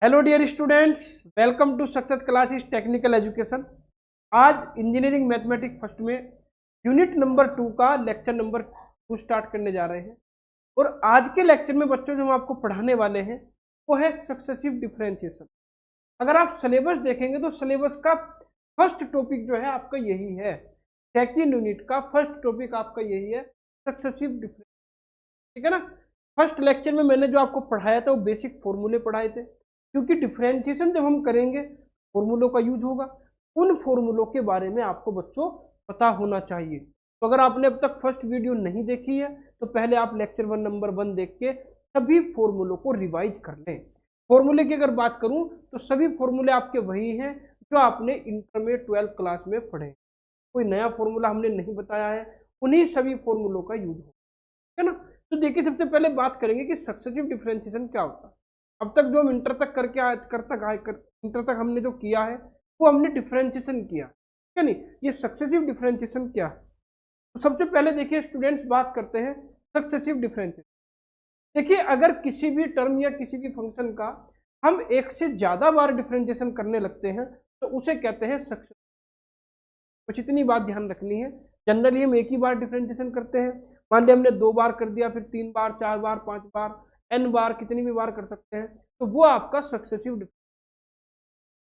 Hello dear students, welcome to Success Classes technical education. आज engineering mathematics first में unit number 2 का lecture number 2 start करने जा रहे हैं। और आज के लेक्चर में बच्चों जो हम आपको पढ़ाने वाले हैं वो है सक्सेसिव डिफरेंशिएशन। अगर आप सिलेबस देखेंगे तो सिलेबस का फर्स्ट टॉपिक जो है आपका यही है, सेकेंड यूनिट का फर्स्ट टॉपिक आपका यही है, सक्सेसिव डिफरेंशिएशन। ठीक है ना। फर्स्ट लेक्चर में मैंने जो आपको पढ़ाया था वो बेसिक फॉर्मूले पढ़ाए थे, क्योंकि डिफरेंशिएशन जब हम करेंगे फॉर्मूलों का यूज होगा। उन फॉर्मूलों के बारे में आपको बच्चों पता होना चाहिए। तो अगर आपने अब तक फर्स्ट वीडियो नहीं देखी है तो पहले आप लेक्चर 1 नंबर 1 देख के सभी फॉर्मूलों को रिवाइज कर लें। फॉर्मूले की अगर बात करूं तो सभी फॉर्मूले आपके वही हैं जो आपने इंटर में 12th क्लास में पढ़े। कोई नया फॉर्मूला हमने नहीं बताया है, उन्हीं सभी फॉर्मूलों का यूज हो, है ना। तो देखिए, सबसे पहले बात करेंगे कि सक्सेसिव डिफरेंशिएशन क्या होता है। अब तक जो हम इंटर तक करके आए इंटर तक हमने जो किया है वो हमने डिफरेंशिएशन किया, ठीक है नहीं। ये सक्सेसिव डिफरेंशिएशन क्या है, तो सबसे पहले देखिए स्टूडेंट्स, बात करते हैं सक्सेसिव डिफरेंशिएशन। देखिए, अगर किसी भी टर्म या किसी भी फंक्शन का हम एक से ज्यादा बार डिफरेंशिएशन करने लगते हैं तो उसे कहते हैं सक्सेसिव। कुछ इतनी बात ध्यान रखनी है, जनरली हम एक ही बार डिफरेंशिएशन करते हैं। मान लिया हमने 2 बार कर दिया, फिर 3 बार, 4 बार, 5 बार, n बार, कितनी भी बार कर सकते हैं, तो वो आपका सक्सेसिव,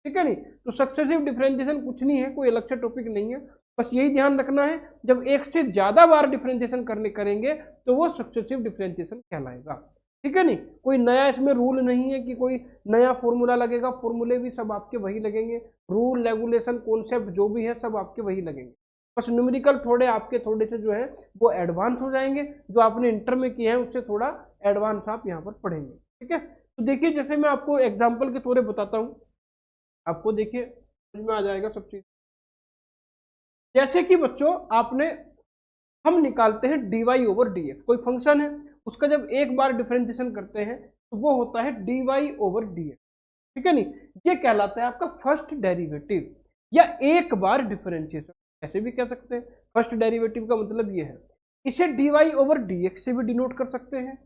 ठीक है नहीं। तो सक्सेसिव डिफरेंशिएशन कुछ नहीं है, कोई अलग से टॉपिक नहीं है, बस यही ध्यान रखना है जब एक से ज्यादा बार डिफरेंशिएशन करेंगे तो वो सक्सेसिव डिफरेंशिएशन कहलाएगा, ठीक है नहीं। कोई नया इसमें रूल नहीं है कि कोई नया फॉर्मूला लगेगा, फॉर्मूले भी सब आपके वही लगेंगे, रूल रेगुलेशन कॉन्सेप्ट जो भी है सब आपके वही लगेंगे। बस न्यूमेरिकल थोड़े से जो है वो एडवांस हो जाएंगे, जो आपने इंटर में किए हैं उससे थोड़ा एडवांस आप यहाँ पर पढ़ेंगे, ठीक है। तो देखिए, जैसे मैं आपको एग्जाम्पल के तौर पर बताता हूँ, आपको देखिए समझ में आ जाएगा सब चीज। जैसे कि बच्चों हम निकालते हैं dy ओवर dx, कोई फंक्शन है उसका जब एक बार डिफरेंशिएशन करते हैं तो वो होता है dy ओवर dx, ठीक है नहीं। ये कहलाता है आपका फर्स्ट डेरिवेटिव या एक बार डिफरेंशिएशन, ऐसे भी कह सकते हैं। फर्स्ट डेरिवेटिव का मतलब ये है, इसे dy ओवर dx से भी डिनोट कर सकते हैं,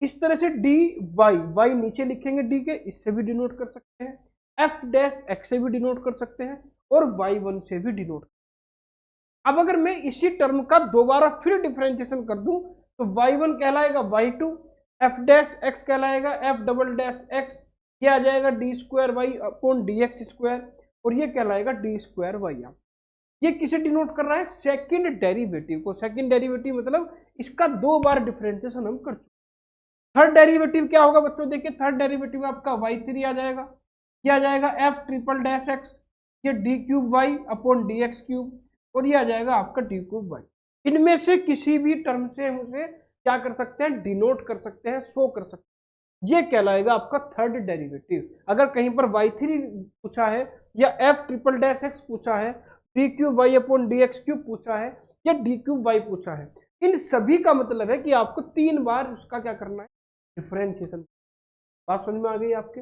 इस तरह से y नीचे लिखेंगे d के, इससे भी डिनोट कर सकते हैं, f डैश x से भी डिनोट कर सकते हैं और y1 से भी डिनोट। अब अगर मैं इसी टर्म का दोबारा फिर डिफरेंशिएशन कर दूं तो y1 कहलाएगा y2, f डैश x कहलाएगा f डबल डैश x, ये आ जाएगा d square Y upon D x square, और ये कहलाएगा d स्क्वायर वाई। ये किसे डिनोट कर रहा है, सेकंड डेरिवेटिव को। सेकंड डेरिवेटिव मतलब इसका 2 बार डिफरेंशिएशन हम कर चुके। थर्ड डेरिवेटिव क्या होगा बच्चों, देखिए थर्ड डेरिवेटिव आपका y3 आ जाएगा, ये आ जाएगा f ट्रिपल डैश x, ये d cube y upon D X cube, और ये आ जाएगा आपका डी क्यूब वाई। इनमें से किसी भी टर्म से हम उसे क्या कर सकते हैं, डिनोट कर सकते हैं, शो कर सकते हैं। ये कहलाएगा आपका थर्ड डेरिवेटिव। अगर कहीं पर y3 पूछा है या f ट्रिपल डैश x पूछा है, D cube Y upon D X cube पूछा है या डी क्यूब वाई पूछा है, इन सभी का मतलब है कि आपको 3 बार उसका क्या करना है, डिफरेंशिएशन। बात समझ में आ गई आपके।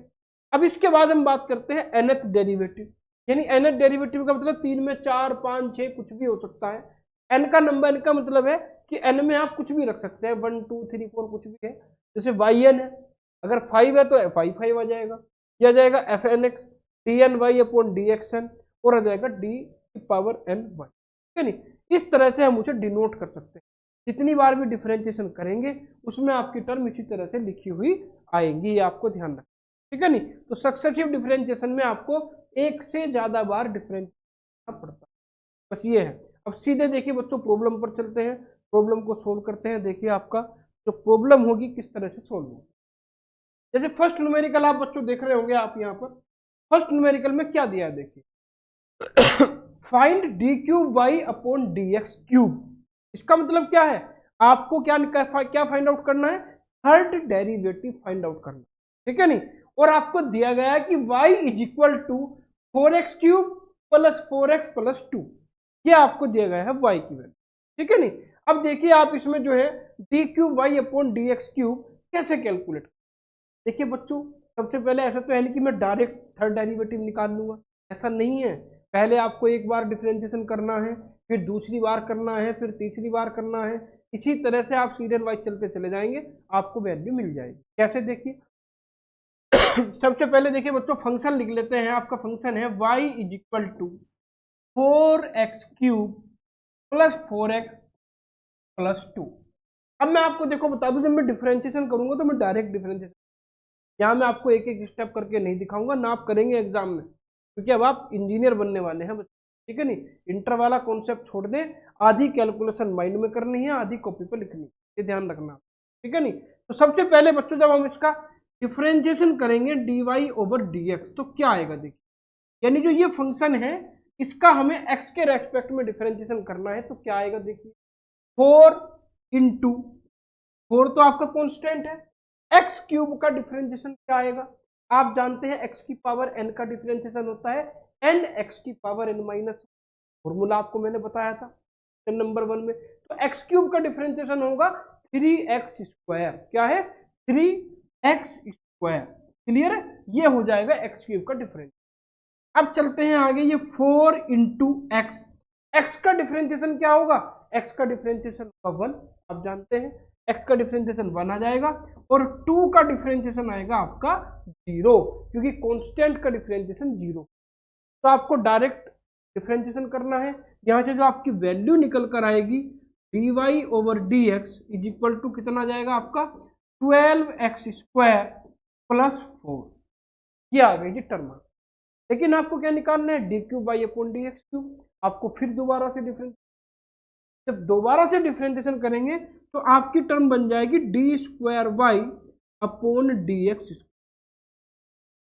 अब इसके बाद हम बात करते हैं nth डेरिवेटिव, यानी nth डेरिवेटिव का मतलब 3 में 4, 5, 6 कुछ भी हो सकता है। n का नंबर, n का मतलब है कि n में आप कुछ भी रख सकते हैं, 1, 2, 3, 4 कुछ भी है। जैसे yn है, अगर 5 है तो fi5 आ जाएगा, यह आ जाएगा fnx dny अपॉन dxn, और आ जाएगा d की पावर n y, ठीक है नहीं। इस तरह से हम उसे डिनोट कर सकते हैं। जितनी बार भी डिफरेंशिएशन करेंगे उसमें आपकी टर्म इसी तरह से लिखी हुई आएंगी, ये आपको ध्यान रखना, ठीक है नहीं। तो सक्सेसिव डिफरेंशिएशन में आपको एक से ज्यादा बार डिफरेंशिएट पड़ता है, बस ये है। अब सीधे देखिए बच्चों, प्रॉब्लम पर चलते हैं, प्रॉब्लम को सोल्व करते हैं। देखिए आपका जो प्रॉब्लम होगी किस तरह से सोल्व होगी। जैसे फर्स्ट न्यूमेरिकल आप बच्चों देख रहे होंगे, आप यहाँ पर फर्स्ट न्यूमेरिकल में क्या दिया है, देखिए find D cube Y upon D X cube. इसका मतलब क्या है, आपको क्या फाइंड आउट करना है, थर्ड डेरिवेटिव फाइंड आउट करना, ठीक है नहीं। और आपको दिया गया है कि y is equal to 4x cube plus 4x plus 2, ये आपको दिया गया है y की वैल्यू, ठीक है नहीं। अब देखिए आप इसमें जो है D cube Y upon D X cube कैसे कैलकुलेट। देखिए बच्चों, सबसे पहले ऐसा तो है नहीं कि मैं डायरेक्ट थर्ड डेरिवेटिव निकाल लूंगा, ऐसा नहीं है। पहले आपको एक बार डिफरेंशिएशन करना है, फिर दूसरी बार करना है, फिर तीसरी बार करना है। इसी तरह से आप सीरियल वाइज चलते चले जाएंगे, आपको वैल्यू मिल जाएगी। कैसे, देखिए सबसे पहले देखिए बच्चों फंक्शन लिख लेते हैं। आपका फंक्शन है y is equal to 4x³ plus 4x plus 2। अब मैं आपको देखो बता दूं, जब मैं डिफरेंशिएशन करूंगा तो मैं डायरेक्ट डिफरेंशिएशन, यहाँ मैं आपको एक एक स्टेप करके नहीं दिखाऊंगा ना, आप करेंगे एग्जाम में, क्योंकि अब आप इंजीनियर बनने वाले हैं बच्चे, ठीक है नहीं। इंटर वाला कॉन्सेप्ट छोड़ दें, आधी कैलकुलेशन माइंड में करनी है, आधी कॉपी पर लिखनी है, ये ध्यान रखना, ठीक है नहीं। तो सबसे पहले बच्चों जब हम इसका डिफरेंशिएशन करेंगे dy ओवर dx तो क्या आएगा देखिए, यानी जो ये फंक्शन है इसका हमें x के रेस्पेक्ट में डिफरेंशिएशन करना है, तो क्या आएगा देखिए 4 इंटू 4 तो आपका कॉन्स्टेंट है, एक्स क्यूब का डिफरेंशिएशन क्या आएगा, आप जानते हैं x की पावर n का डिफरेंशिएशन होता है n x की पावर n माइनस, फॉर्मूला आपको मैंने बताया था नंबर 1 में। तो x क्यूब का डिफरेंशिएशन होगा 3x स्क्वायर, क्या है 3x स्क्वायर, क्लियर है, ये हो जाएगा x क्यूब का डिफरेंस। अब चलते हैं आगे, ये 4 इंटू एक्स, एक्स का डिफरेंशिएशन क्या होगा, x का डिफरेंशिएशन 1, आप जानते हैं x का डिफरेंशिएशन 1 आ जाएगा, और 2 का डिफरेंशिएशन आएगा आपका 0, क्योंकि कांस्टेंट का डिफरेंशिएशन 0। तो आपको डायरेक्ट डिफरेंशिएशन करना है, यहाँ से जो आपकी वैल्यू निकल कर आएगी dy over dx is equal to कितना आ जाएगा आपका 12x स्क्वायर प्लस 4, ये आ गई जी टर्म। लेकिन आपको क्या निकालना है D cube by upon D X cube, आपको फिर दोबारा से डिफरेंस, जब दोबारा से डिफरेंशिएशन करेंगे तो आपकी टर्म बन जाएगी D square Y upon D X.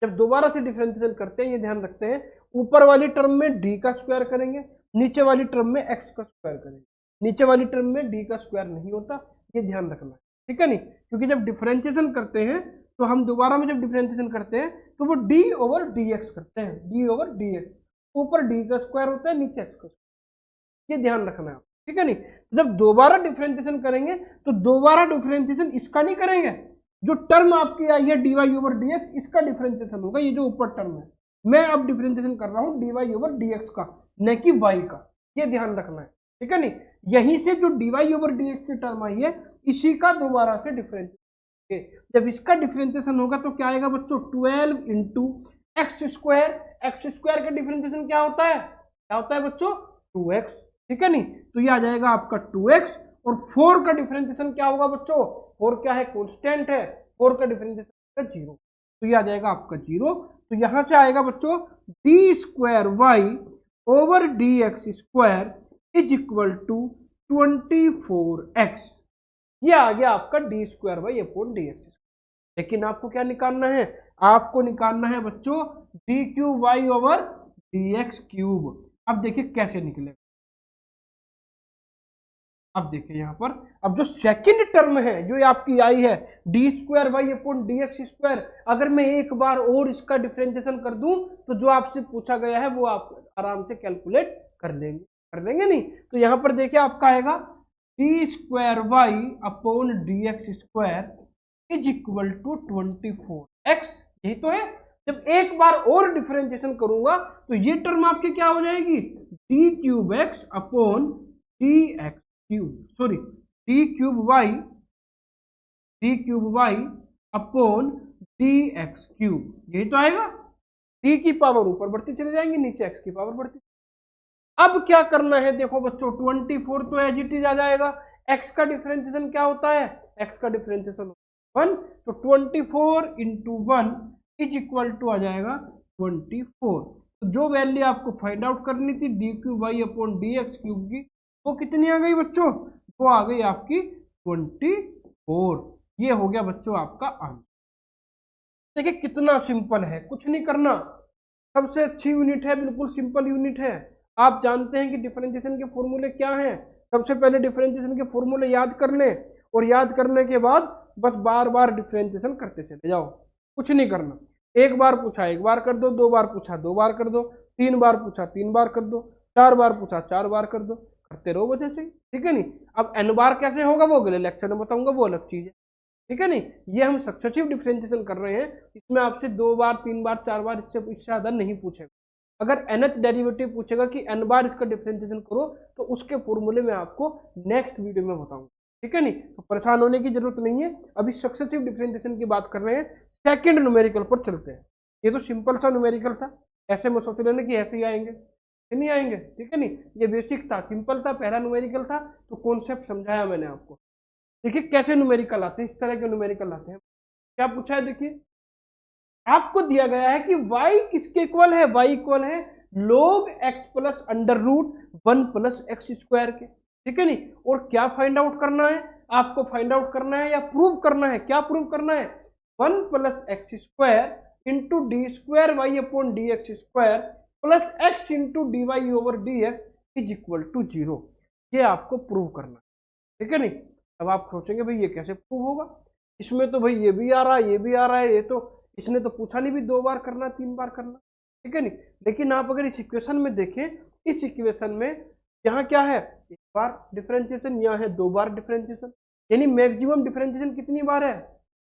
जब दोबारा से डिफरेंशिएशन करते हैं ये ध्यान रखते हैं, ऊपर वाली टर्म में डी का स्क्वायर करेंगे, नीचे वाली टर्म में एक्स का स्क्वायर करेंगे, नीचे वाली टर्म में डी का स्क्वायर नहीं होता, ये ध्यान रखना है, ठीक है नहीं। क्योंकि जब डिफरेंशिएशन करते हैं तो हम दोबारा में जब डिफरेंशिएशन करते हैं तो वो डी ओवर डी एक्स करते हैं, डी ओवर डी एक्स, ऊपर डी का स्क्वायर होता है नीचे एक्स का, ये ध्यान रखना है, ठीक है नहीं। जब दोबारा डिफरेंशिएशन करेंगे तो दोबारा डिफरेंशिएशन इसका नहीं करेंगे, जो टर्म आपकी आई है dy ओवर dx इसका डिफरेंशिएशन होगा, ये जो ऊपर टर्म है, मैं अब डिफरेंशिएशन कर रहा हूं dy ओवर dx का, न कि y का, ये ध्यान रखना है, ठीक है नहीं। यहीं से जो dy ओवर dx की टर्म आई है इसी का दोबारा से डिफरेंशिएशन, जब इसका डिफरेंशिएशन होगा तो क्या आएगा बच्चों 12 into x square, x square का डिफरेंशिएशन क्या होता है बच्चों 2x, ठीक है नहीं। तो ये आ जाएगा आपका 2x, और 4 का डिफरेंशिएशन क्या होगा बच्चों, 4 क्या है कांस्टेंट है, 4 का डिफरेंशिएशन 0, तो ये आ जाएगा आपका 0। तो यहां से आएगा बच्चों D square Y over D x square is equal to 24x, ये आ गया आपका D square Y upon D X. लेकिन आपको क्या निकालना है, आपको निकालना है बच्चों D cube Y over D X cube. अब देखिए कैसे निकलेगा, अब देखिए यहाँ पर, अब जो सेकंड टर्म है जो आपकी आई है D square Y upon D x square, अगर मैं एक बार और इसका डिफरेंशिएशन कर दूं तो जो आपसे पूछा गया है वो आप आराम से कैलकुलेट कर लेंगे नहीं। तो यहाँ पर देखिए आपका आएगा D square Y upon D x square is equal to 24x, यही तो है। जब एक बार और डिफरेंशिएशन करूंगा तो ये टर्म आपकी क्या हो जाएगी D cube X upon D X cube, sorry D cube Y upon D X cube, यही तो आएगा। डी की पावर ऊपर बढ़ती चली जाएंगी, नीचे एक्स की पावर बढ़ती। अब क्या करना है देखो बच्चों 24 तो एज इट इज आ जाएगा, एक्स का डिफरेंशिएशन क्या होता है, एक्स का डिफरेंशिएशन 1, तो 24 इंटू 1 इज इक्वल टू आ जाएगा 24। तो जो वैल्यू आपको फाइंड आउट करनी थी D cube Y upon D X cube की, वो कितनी आ गई बच्चों, वो आ गई आपकी 24। ये हो गया बच्चों आपका आंसर। देखिए कितना सिंपल है, कुछ नहीं करना, सबसे अच्छी यूनिट है, बिल्कुल सिंपल यूनिट है। आप जानते हैं कि डिफरेंशिएशन के फॉर्मूले क्या हैं, सबसे पहले डिफरेंशिएशन के फॉर्मूले याद कर लें, और याद करने के बाद बस बार बार डिफरेंशिएशन करते चले जाओ, कुछ नहीं करना। एक बार पूछा एक बार कर दो, 2 बार पूछा 2 बार कर दो, 3 बार पूछा 3 बार कर दो, 4 बार पूछा 4 बार कर दो, करते रहो वजह से, ठीक है नहीं। अब n बार कैसे होगा वो अगले लेक्चर में बताऊंगा, वो अलग चीज है, ठीक है नहीं। ये हम सक्सेसिव डिफरेंशिएशन कर रहे हैं, इसमें आपसे 2 बार 3 बार 4 बार इससे ज्यादा नहीं पूछेगा। अगर nth डेरिवेटिव पूछेगा कि n बार इसका डिफरेंशिएशन करो तो उसके फॉर्मूले में आपको नेक्स्ट वीडियो में बताऊंगा। ठीक है नहीं, तो परेशान होने की जरूरत नहीं है। अभी सक्सेसिव डिफरेंशिएशन की बात कर रहे हैं, सेकंड न्यूमेरिकल पर चलते हैं। ये तो सिंपल सा न्यूमेरिकल था, ऐसे में सोच लेना कि ऐसे ही आएंगे, नहीं आएंगे, ठीक है नहीं, ये बेसिक था, सिंपल था, पहला न्यूमेरिकल था, तो कॉन्सेप्ट समझाया मैंने आपको। देखिए कैसे न्यूमेरिकल आते हैं, इस तरह के न्यूमेरिकल आते हैं। क्या पूछा है, देखिए आपको दिया गया है कि y किसके इक्वल है, y इक्वल है log x plus under root 1 plus x square के, ठीक है नहीं। और क्या फाइंड आउट करना है, आपको फाइंड आउट करना है या प्रूव करना है, क्या प्रूव करना है, 1 plus x square into D square Y upon D x square plus x into D Y over D x is equal to 0, ये आपको प्रूव करना है, ठीक है नहीं। अब आप सोचेंगे भाई ये कैसे प्रूव होगा, इसमें तो भाई ये भी आ रहा है, ये भी आ रहा है, ये तो इसने तो पूछा नहीं भी 2 बार करना 3 बार करना, ठीक है नहीं। लेकिन आप अगर इस इक्वेशन में देखें, इस इक्वेशन में यहाँ क्या है, 1 बार डिफरेंशिएशन, यहाँ है 2 बार डिफरेंशिएशन, यानी मैक्सिमम डिफरेंशिएशन कितनी बार है,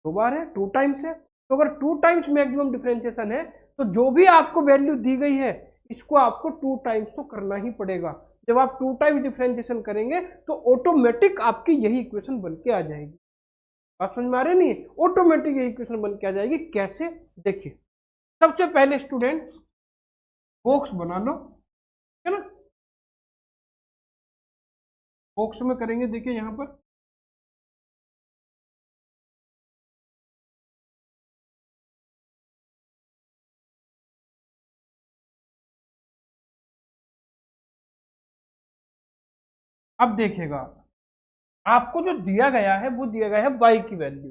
2 बार है, 2 टाइम्स है। तो अगर 2 टाइम्स मैक्सिमम डिफरेंशिएशन है, तो जो भी आपको वैल्यू दी गई है इसको आपको 2 टाइम्स तो करना ही पड़ेगा। जब आप 2 टाइम्स डिफरेंशिएशन करेंगे तो ऑटोमेटिक आपकी यही इक्वेशन बन के आ जाएगी। बात समझ में आ रही नहीं, ऑटोमेटिक यही इक्वेशन बन के आ जाएगी। कैसे, देखिए सबसे पहले स्टूडेंट बॉक्स बना लो, है ना, बॉक्स में करेंगे, देखिए यहां पर अब देखिएगा आपको जो दिया गया है वो दिया गया है y की value,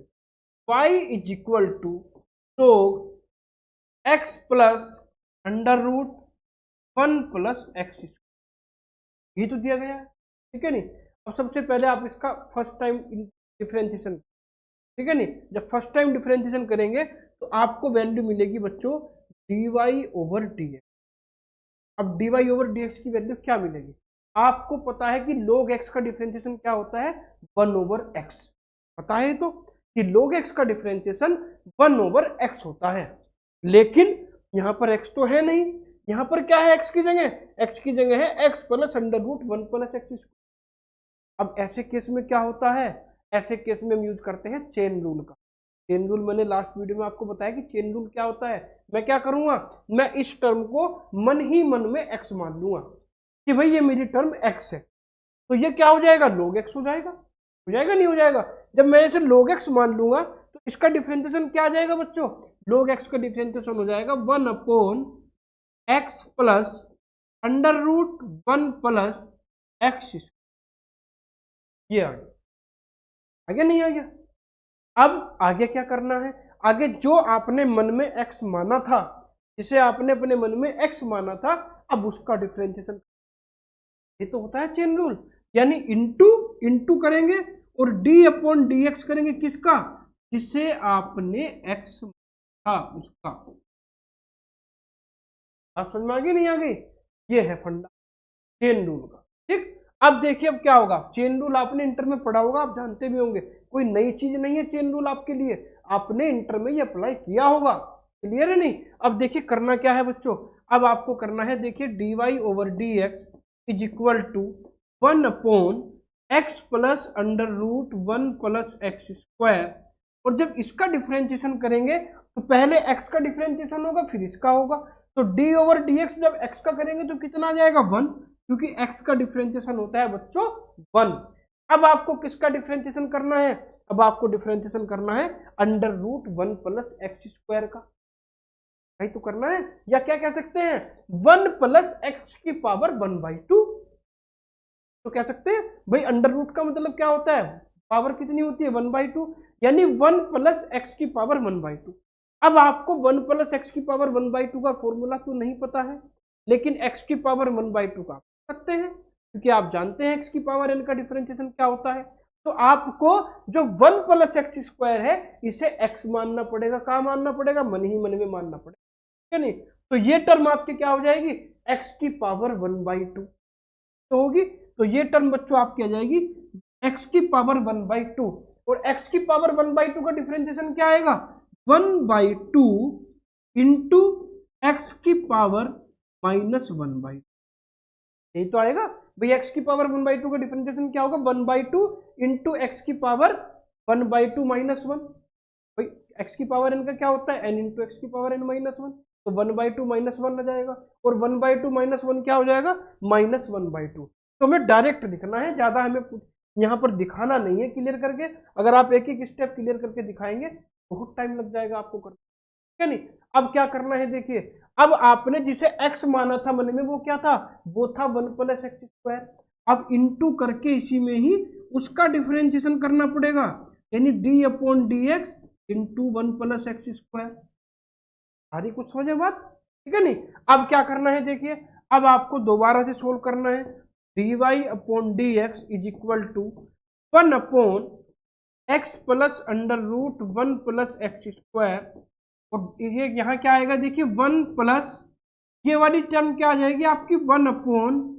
y is equal to log x plus under root 1 plus X, ये तो दिया गया है, ठीक है नहीं। अब सबसे पहले आप इसका फर्स्ट टाइम डिफरेंशिएशन, ठीक है नहीं, जब फर्स्ट टाइम डिफरेंशिएशन करेंगे तो आपको वैल्यू मिलेगी बच्चों dy ओवर dx। अब dy ओवर dx की वैल्यू क्या मिलेगी, आपको पता है कि log x का डिफरेंशिएशन क्या होता है, 1 ओवर x, पता है तो कि log x का डिफरेंशिएशन 1 ओवर x होता है। लेकिन यहाँ पर x तो है नहीं, यहाँ पर क्या है, x की जगह है x plus under root 1 plus X. अब ऐसे केस में क्या होता है, ऐसे केस में हम यूज करते हैं चेन रूल का। चेन रूल मैंने लास्ट वीडियो में आपको बताया कि चेन रूल क्या होता है। मैं क्या करूंगा, मैं इस टर्म को मन ही मन में x मान लूंगा कि भाई ये मेरी टर्म x है, तो ये क्या हो जाएगा, log x हो जाएगा नहीं हो जाएगा। जब मैं इसे log x मान लूंगा तो इसका डिफरेंशिएशन क्या आ जाएगा बच्चों, log x का डिफरेंशिएशन हो जाएगा 1 upon x plus under root 1 plus X, ये आ गया, आगे नहीं आ गया। अब आगे क्या करना है, आगे जो आपने मन में x माना था, जिसे आपने अपने मन में x माना था, अब उसका डिफरेंशिएशन, ये तो होता है चेन रूल, यानी इंटू करेंगे और d अपॉन डी एक्स करेंगे, किसका, जिसे आपने x था उसका। आप समझ में आ गई नहीं आ गई, ये है फंडा चेन रूल का, ठीक। अब देखिए अब क्या होगा, चेन रूल आपने इंटर में पढ़ा होगा, आप जानते भी होंगे, कोई नई चीज नहीं है चेन रूल आपके लिए, आपने इंटर में ये अप्लाई किया होगा, क्लियर है नहीं। अब देखिए करना क्या है बच्चों, अब आपको करना है, देखिए D Y over D x is equal to 1 upon X plus under root 1 plus x square. और जब इसका डिफरेंशिएशन करेंगे तो पहले x का डिफरेंशिएशन होगा फिर इसका होगा, तो d ओवर डी एक्स जब x का करेंगे तो कितना आ जाएगा 1, क्योंकि x का डिफरेंशिएशन होता है बच्चों 1। अब आपको किसका डिफरेंशिएशन करना है, अब आपको डिफरेंशिएशन करना है under root 1 plus x square का, भाई तो करना है, या क्या कह सकते हैं 1 प्लस एक्स की पावर 1/2, तो कह सकते हैं भाई अंडर रूट का मतलब क्या होता है, पावर कितनी होती है 1/2, यानी 1 प्लस एक्स की पावर 1/2। अब आपको 1 प्लस एक्स की पावर 1/2 का फॉर्मूला तो नहीं पता है, लेकिन x की पावर 1/2 का सकते हैं, क्योंकि आप जानते हैं x की पावर n का डिफरेंशिएशन क्या होता है। तो आपको जो 1 प्लस एक्स स्क्वायर है इसे x मानना पड़ेगा, कहाँ मानना पड़ेगा, मन ही मन में मानना पड़ेगा, ठीक है नहीं। तो ये टर्म आपकी क्या हो जाएगी, x की पावर 1/2 तो होगी, तो ये टर्म बच्चों आपकी आ जाएगी x की पावर 1/2, और x की पावर 1/2 का डिफरेंशिएशन क्या आएगा, 1/2 इंटू एक्स की पावर -1/2, यही तो आएगा। भाई एक्स की पावर 1/2 का डिफरेंशिएशन क्या होगा, 1/2 इंटू एक्स की पावर 1/2 माइनस 1। भाई एक्स की पावर एन का क्या होता है, एन इंटू एक्स की पावर एन माइनस 1, तो 1/2 माइनस 1 आ जाएगा, और 1/2 माइनस 1 क्या हो जाएगा, -1/2। तो हमें डायरेक्ट लिखना है, ज्यादा हमें कुछ यहाँ पर दिखाना नहीं है क्लियर करके। अगर आप एक एक स्टेप क्लियर करके दिखाएंगे बहुत टाइम लग जाएगा आपको करने, ठीक है नहीं। अब क्या करना है देखिए, अब आपने जिसे x माना था मन में वो क्या था, वो था 1 + x²। अब इंटू करके इसी में ही उसका डिफरेंशिएशन करना पड़ेगा, यानी d/dx इंटू 1 + x²। सारी कुछ समझे बात, ठीक है नहीं। अब क्या करना है देखिए, अब आपको दोबारा से सोल्व करना है, dy/dx is equal to 1/x plus √1 + x²। और ये यहाँ क्या आएगा देखिए, 1 प्लस ये वाली टर्म क्या आ जाएगी आपकी, 1/2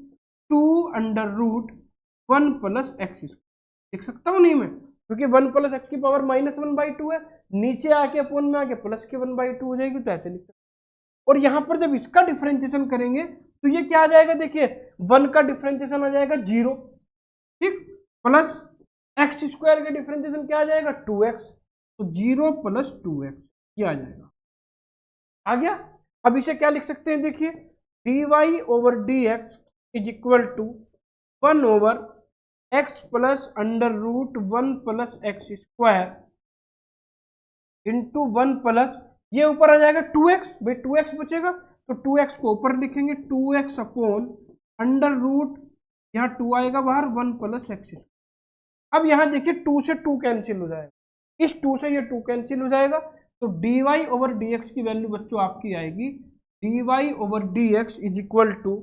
√1 + x²। लिख सकता हूँ नहीं मैं, क्योंकि 1 + x की पावर -1/2 है, नीचे आके अपोन में आके प्लस के 1/2 हो जाएगी, तो ऐसे लिख सकते। और यहाँ पर जब इसका डिफरेंशिएशन करेंगे तो ये क्या आ जाएगा देखिए, 1 का डिफरेंशिएशन आ जाएगा 0, ठीक, प्लस x² का डिफरेंशिएशन क्या आ जाएगा 2x, तो 0 + 2x ये आ जाएगा, आ गया। अब इसे क्या लिख सकते हैं देखिए, dy/dx is equal to 1/x plus √1 + x² into 1 plus ये ऊपर आ जाएगा 2x, भाई 2x बचेगा तो 2x को ऊपर लिखेंगे, 2x अपॉन √ यहाँ 2 आएगा बाहर, 1 + x²। अब यहाँ देखिए 2 से 2 कैंसिल हो जाएगा, इस 2 से ये 2 कैंसिल हो जाएगा, तो dy/dx की वैल्यू बच्चों आपकी आएगी, dy/dx is equal to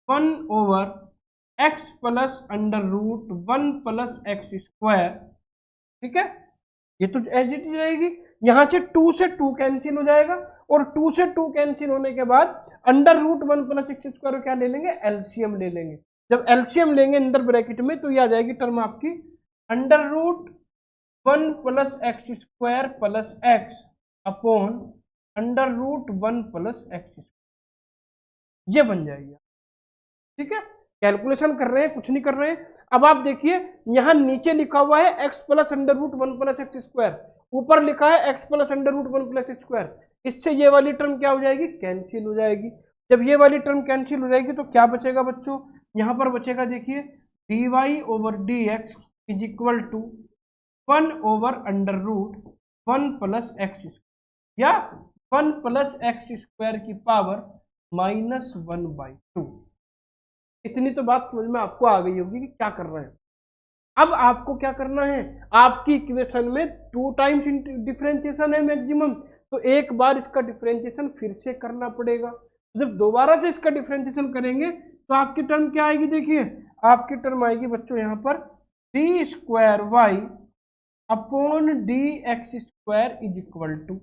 1/x plus √1 + x², ठीक है। ये तो एज इट इज रहेगी, यहां से 2 से 2 कैंसिल हो जाएगा, और 2 से 2 कैंसिल होने के बाद √1 + x² क्या ले लेंगे, एलसीएम ले लेंगे। जब एलसीएम लेंगे अंदर ब्रैकेट में तो ये आ जाएगी टर्म आपकी √1 + x² + x अपॉन √1 + x², ये बन जाएगी, ठीक है। कैलकुलेशन कर रहे हैं, कुछ नहीं कर रहे हैं। अब आप देखिए यहां नीचे लिखा हुआ है x प्लस √1 + x², ऊपर लिखा है x प्लस √1 + x²। इससे ये वाली टर्म क्या हो जाएगी, कैंसिल हो जाएगी। जब ये वाली टर्म कैंसिल हो जाएगी तो क्या बचेगा बच्चों, यहां पर बचेगा देखिए, dy/dx is equal to 1/√1 + x² या 1 + x² की पावर -1/2। इतनी तो बात समझ में आपको आ गई होगी कि क्या कर रहे हैं। अब आपको क्या करना है, आपकी इक्वेशन में 2 टाइम्स डिफरेंशिएशन है मैक्सिमम, तो एक बार इसका डिफरेंशिएशन फिर से करना पड़ेगा। जब दोबारा से इसका डिफरेंशिएशन करेंगे तो आपकी टर्म क्या आएगी देखिए, आपकी टर्म आएगी बच्चों यहाँ पर d² upon dx² is equal to,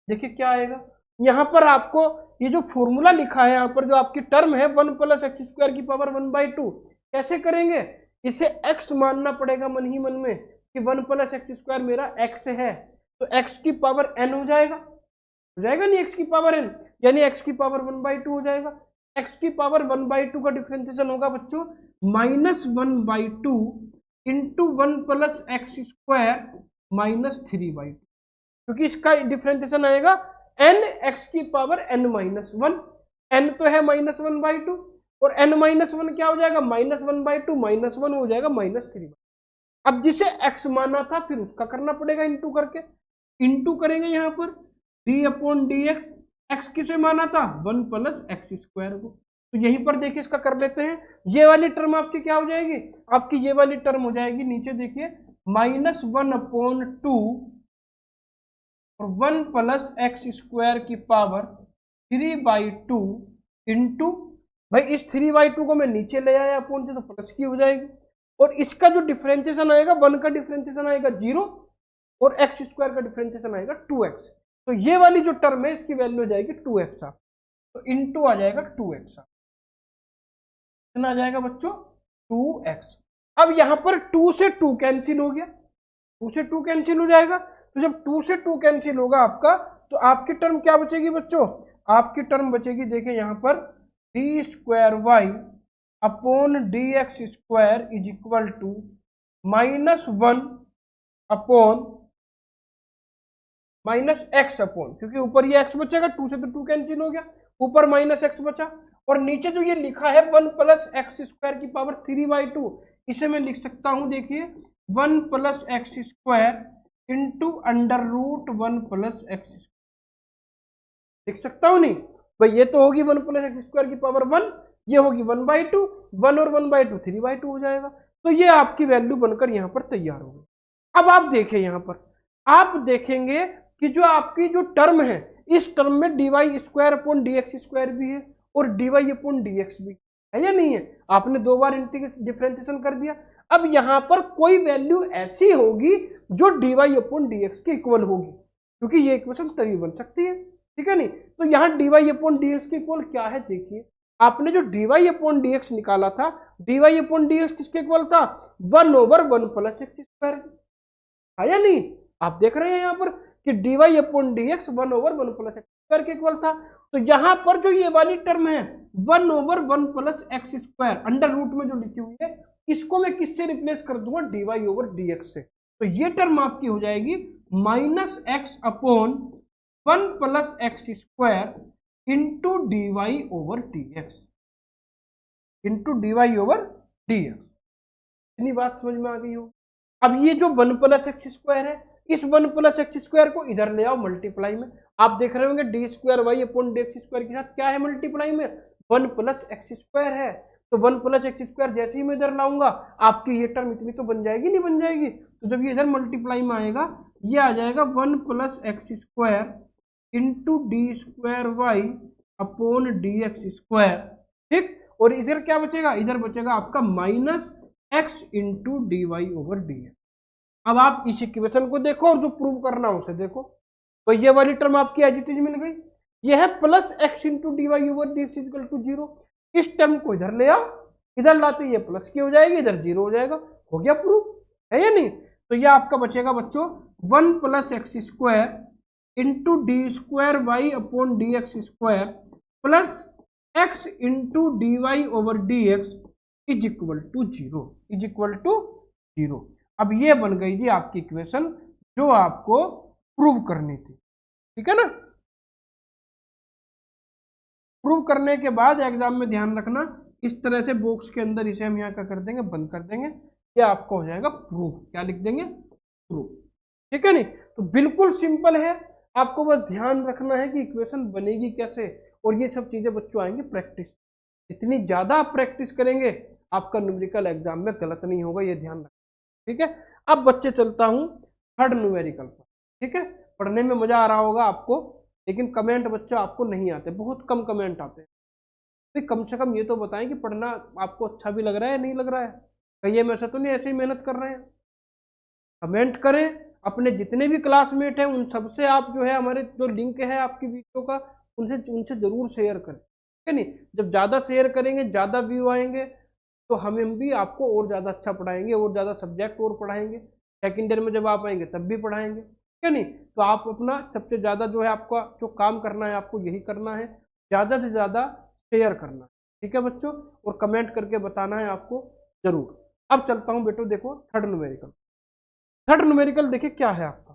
देखिए क्या आएगा, यहाँ पर आपको ये जो फॉर्मूला लिखा है, यहाँ पर जो आपकी टर्म है 1 + x² की पावर 1/2, कैसे करेंगे, इसे x मानना पड़ेगा मन ही मन में कि 1 + x² मेरा x है, तो x की पावर n हो जाएगा नहीं, x की पावर n, यानी x की पावर 1/2 हो जाएगा। x की पावर 1/2 का डिफरेंशिएशन होगा बच्चों -1/2 इंटू 1 + x² -3/2, क्योंकि इसका डिफरेंशिएशन आएगा n x की पावर n-1, n तो है -1/2 और n-1 क्या हो जाएगा, -1/2 -1 हो जाएगा -3/2। अब जिसे x माना था फिर उसका करना पड़ेगा इंटू करके, इंटू करेंगे यहाँ पर d/dx, x किसे माना था 1 + x² को, तो यहीं पर देखिए इसका कर लेते हैं। ये वाली टर्म आपकी क्या हो जाएगी, आपकी ये वाली टर्म हो जाएगी, नीचे देखिए -1/2 और 1 + x² की पावर 3/2 इंटू, भाई इस 3/2 को मैं नीचे ले आया अपोन से, तो प्लस की हो जाएगी, और इसका जो डिफरेंशिएशन आएगा 1 का डिफरेंशिएशन आएगा 0 और x² का डिफरेंशिएशन आएगा 2x, तो ये वाली जो टर्म है इसकी वैल्यू हो जाएगी 2x, तो इंटू आ जाएगा 2x, कितना आ जाएगा बच्चों 2x। अब यहां पर 2 से 2 कैंसिल हो गया, 2 से 2 कैंसिल हो जाएगा, तो जब 2 से 2 कैंसिल होगा आपका, तो आपकी टर्म क्या बचेगी बच्चों, आपकी टर्म बचेगी देखिए यहां पर d² y upon D x square is equal to -1 upon -x upon, क्योंकि ऊपर ये x बचेगा, 2 से तो 2 कैंसिल हो गया, ऊपर -x बचा, और नीचे जो ये लिखा है 1 + x स्क्वायर की पावर 3/2, इसे मैं लिख सकता हूं, देखिए 1 + x स्क्वायर इंटू √1 + x लिख सकता हूं नहीं भाई? ये तो होगी 1 + x स्क्वायर की पावर 1, ये होगी 1/2, 1 और 1/2 3/2 हो जाएगा। तो ये आपकी वैल्यू बनकर यहां पर तैयार हो गई। अब आप देखें, यहां पर आप देखेंगे कि जो आपकी जो टर्म है, इस टर्म में dy square upon dx square भी है और dy अपॉन dx भी है या नहीं है? आपने 2 बार डिफरेंशिएशन कर दिया। अब यहां पर कोई वैल्यू ऐसी होगी जो dy अपॉन dx के इक्वल होगी, क्योंकि ये इक्वेशन तभी बन सकती है, ठीक है नहीं? तो यहाँ dy अपॉन dx के इक्वल क्या है? देखिए, आपने जो dy अपॉन dx निकाला था, dy अपॉन dx किसके इक्वल था? 1/1 + x स्क्वायर है या नहीं? आप देख रहे हैं यहाँ पर कि dy upon dx 1/1 + x square के इक्वल था। तो यहाँ पर जो ये वाली टर्म है 1/1 + x स्क्वायर अंडर रूट में जो लिखी हुई है, इसको मैं किससे रिप्लेस कर दूंगा? dy/dx से। तो ये टर्म आपकी हो जाएगी -x upon 1 + x square into dy/dx, into dy/dx। इतनी बात समझ में आ गई हो? अब ये जो 1 + x स्क्वायर है, इस 1 + x स्क्वायर को इधर ले आओ मल्टीप्लाई में। आप देख रहे होंगे d² अपॉन dx स्क्वायर के साथ क्या है मल्टीप्लाई में? 1 + x स्क्वायर है। तो 1 + x स्क्वायर जैसे ही मैं इधर लाऊंगा, आपकी ये टर्म इतनी तो बन जाएगी, नहीं बन जाएगी? तो जब ये इधर मल्टीप्लाई में आएगा, ये आ जाएगा 1 + x square into d² upon dx square, ठीक? और इधर क्या बचेगा? इधर बचेगा आपका -x इंटू dy/dx। अब आप इस इक्वेशन को देखो और जो प्रूव करना है उसे देखो। तो ये वाली टर्म आपकी एज इट इज मिल गई। ये है +x into dy/dx equal to 0। इस टर्म को इधर ले आओ, इधर लाते ये प्लस की हो जाएगी, इधर 0 हो जाएगा। हो गया प्रूव, है या नहीं? तो ये आपका बचेगा बच्चों 1 + x square into d² upon dx square plus x into dy/dx is equal to 0, is equal to 0। अब ये बन गई जी आपकी इक्वेशन जो आपको प्रूव करनी थी, ठीक है ना? प्रूव करने के बाद एग्जाम में ध्यान रखना, इस तरह से बॉक्स के अंदर इसे हम यहाँ क्या कर देंगे? बंद कर देंगे। ये आपका हो जाएगा प्रूफ। क्या लिख देंगे? प्रूफ, ठीक है नहीं? तो बिल्कुल सिंपल है, आपको बस ध्यान रखना है कि इक्वेशन बनेगी कैसे, और ये सब चीजें बच्चों आएंगी प्रैक्टिस। इतनी ज्यादा आप प्रैक्टिस करेंगे, आपका न्यूमेरिकल एग्जाम में गलत नहीं होगा, ये ध्यान रखना, ठीक है? अब बच्चे चलता हूं थर्ड न्यूमेरिकल पर, ठीक है? पढ़ने में मजा आ रहा होगा आपको, लेकिन कमेंट बच्चों आपको नहीं आते, बहुत कम कमेंट आते हैं। तो कम से कम ये तो बताएं कि पढ़ना आपको अच्छा भी लग रहा है या नहीं लग रहा है। कहिए मैं ऐसा तो नहीं ऐसे ही मेहनत कर रहे हैं। कमेंट करें, अपने जितने भी क्लासमेट हैं उन सबसे आप जो है हमारे जो लिंक है आपकी वीडियो का, उनसे जरूर शेयर करें, ठीक है नहीं? जब ज़्यादा शेयर करेंगे, ज़्यादा व्यू आएंगे, तो हम भी आपको और ज़्यादा अच्छा पढ़ाएंगे, और ज़्यादा सब्जेक्ट और पढ़ाएंगे। सेकेंड ईयर में जब आप आएंगे तब भी पढ़ाएंगे, ठीक है नहीं? तो आप अपना सबसे ज़्यादा जो है आपका जो काम करना है, आपको यही करना है, ज़्यादा से ज़्यादा शेयर करना है, ठीक है बच्चों? और कमेंट करके बताना है आपको जरूर। अब चलता हूँ बेटो, देखो थर्ड न्यूमेरिकल। थर्ड न्यूमेरिकल देखिए क्या है आपका।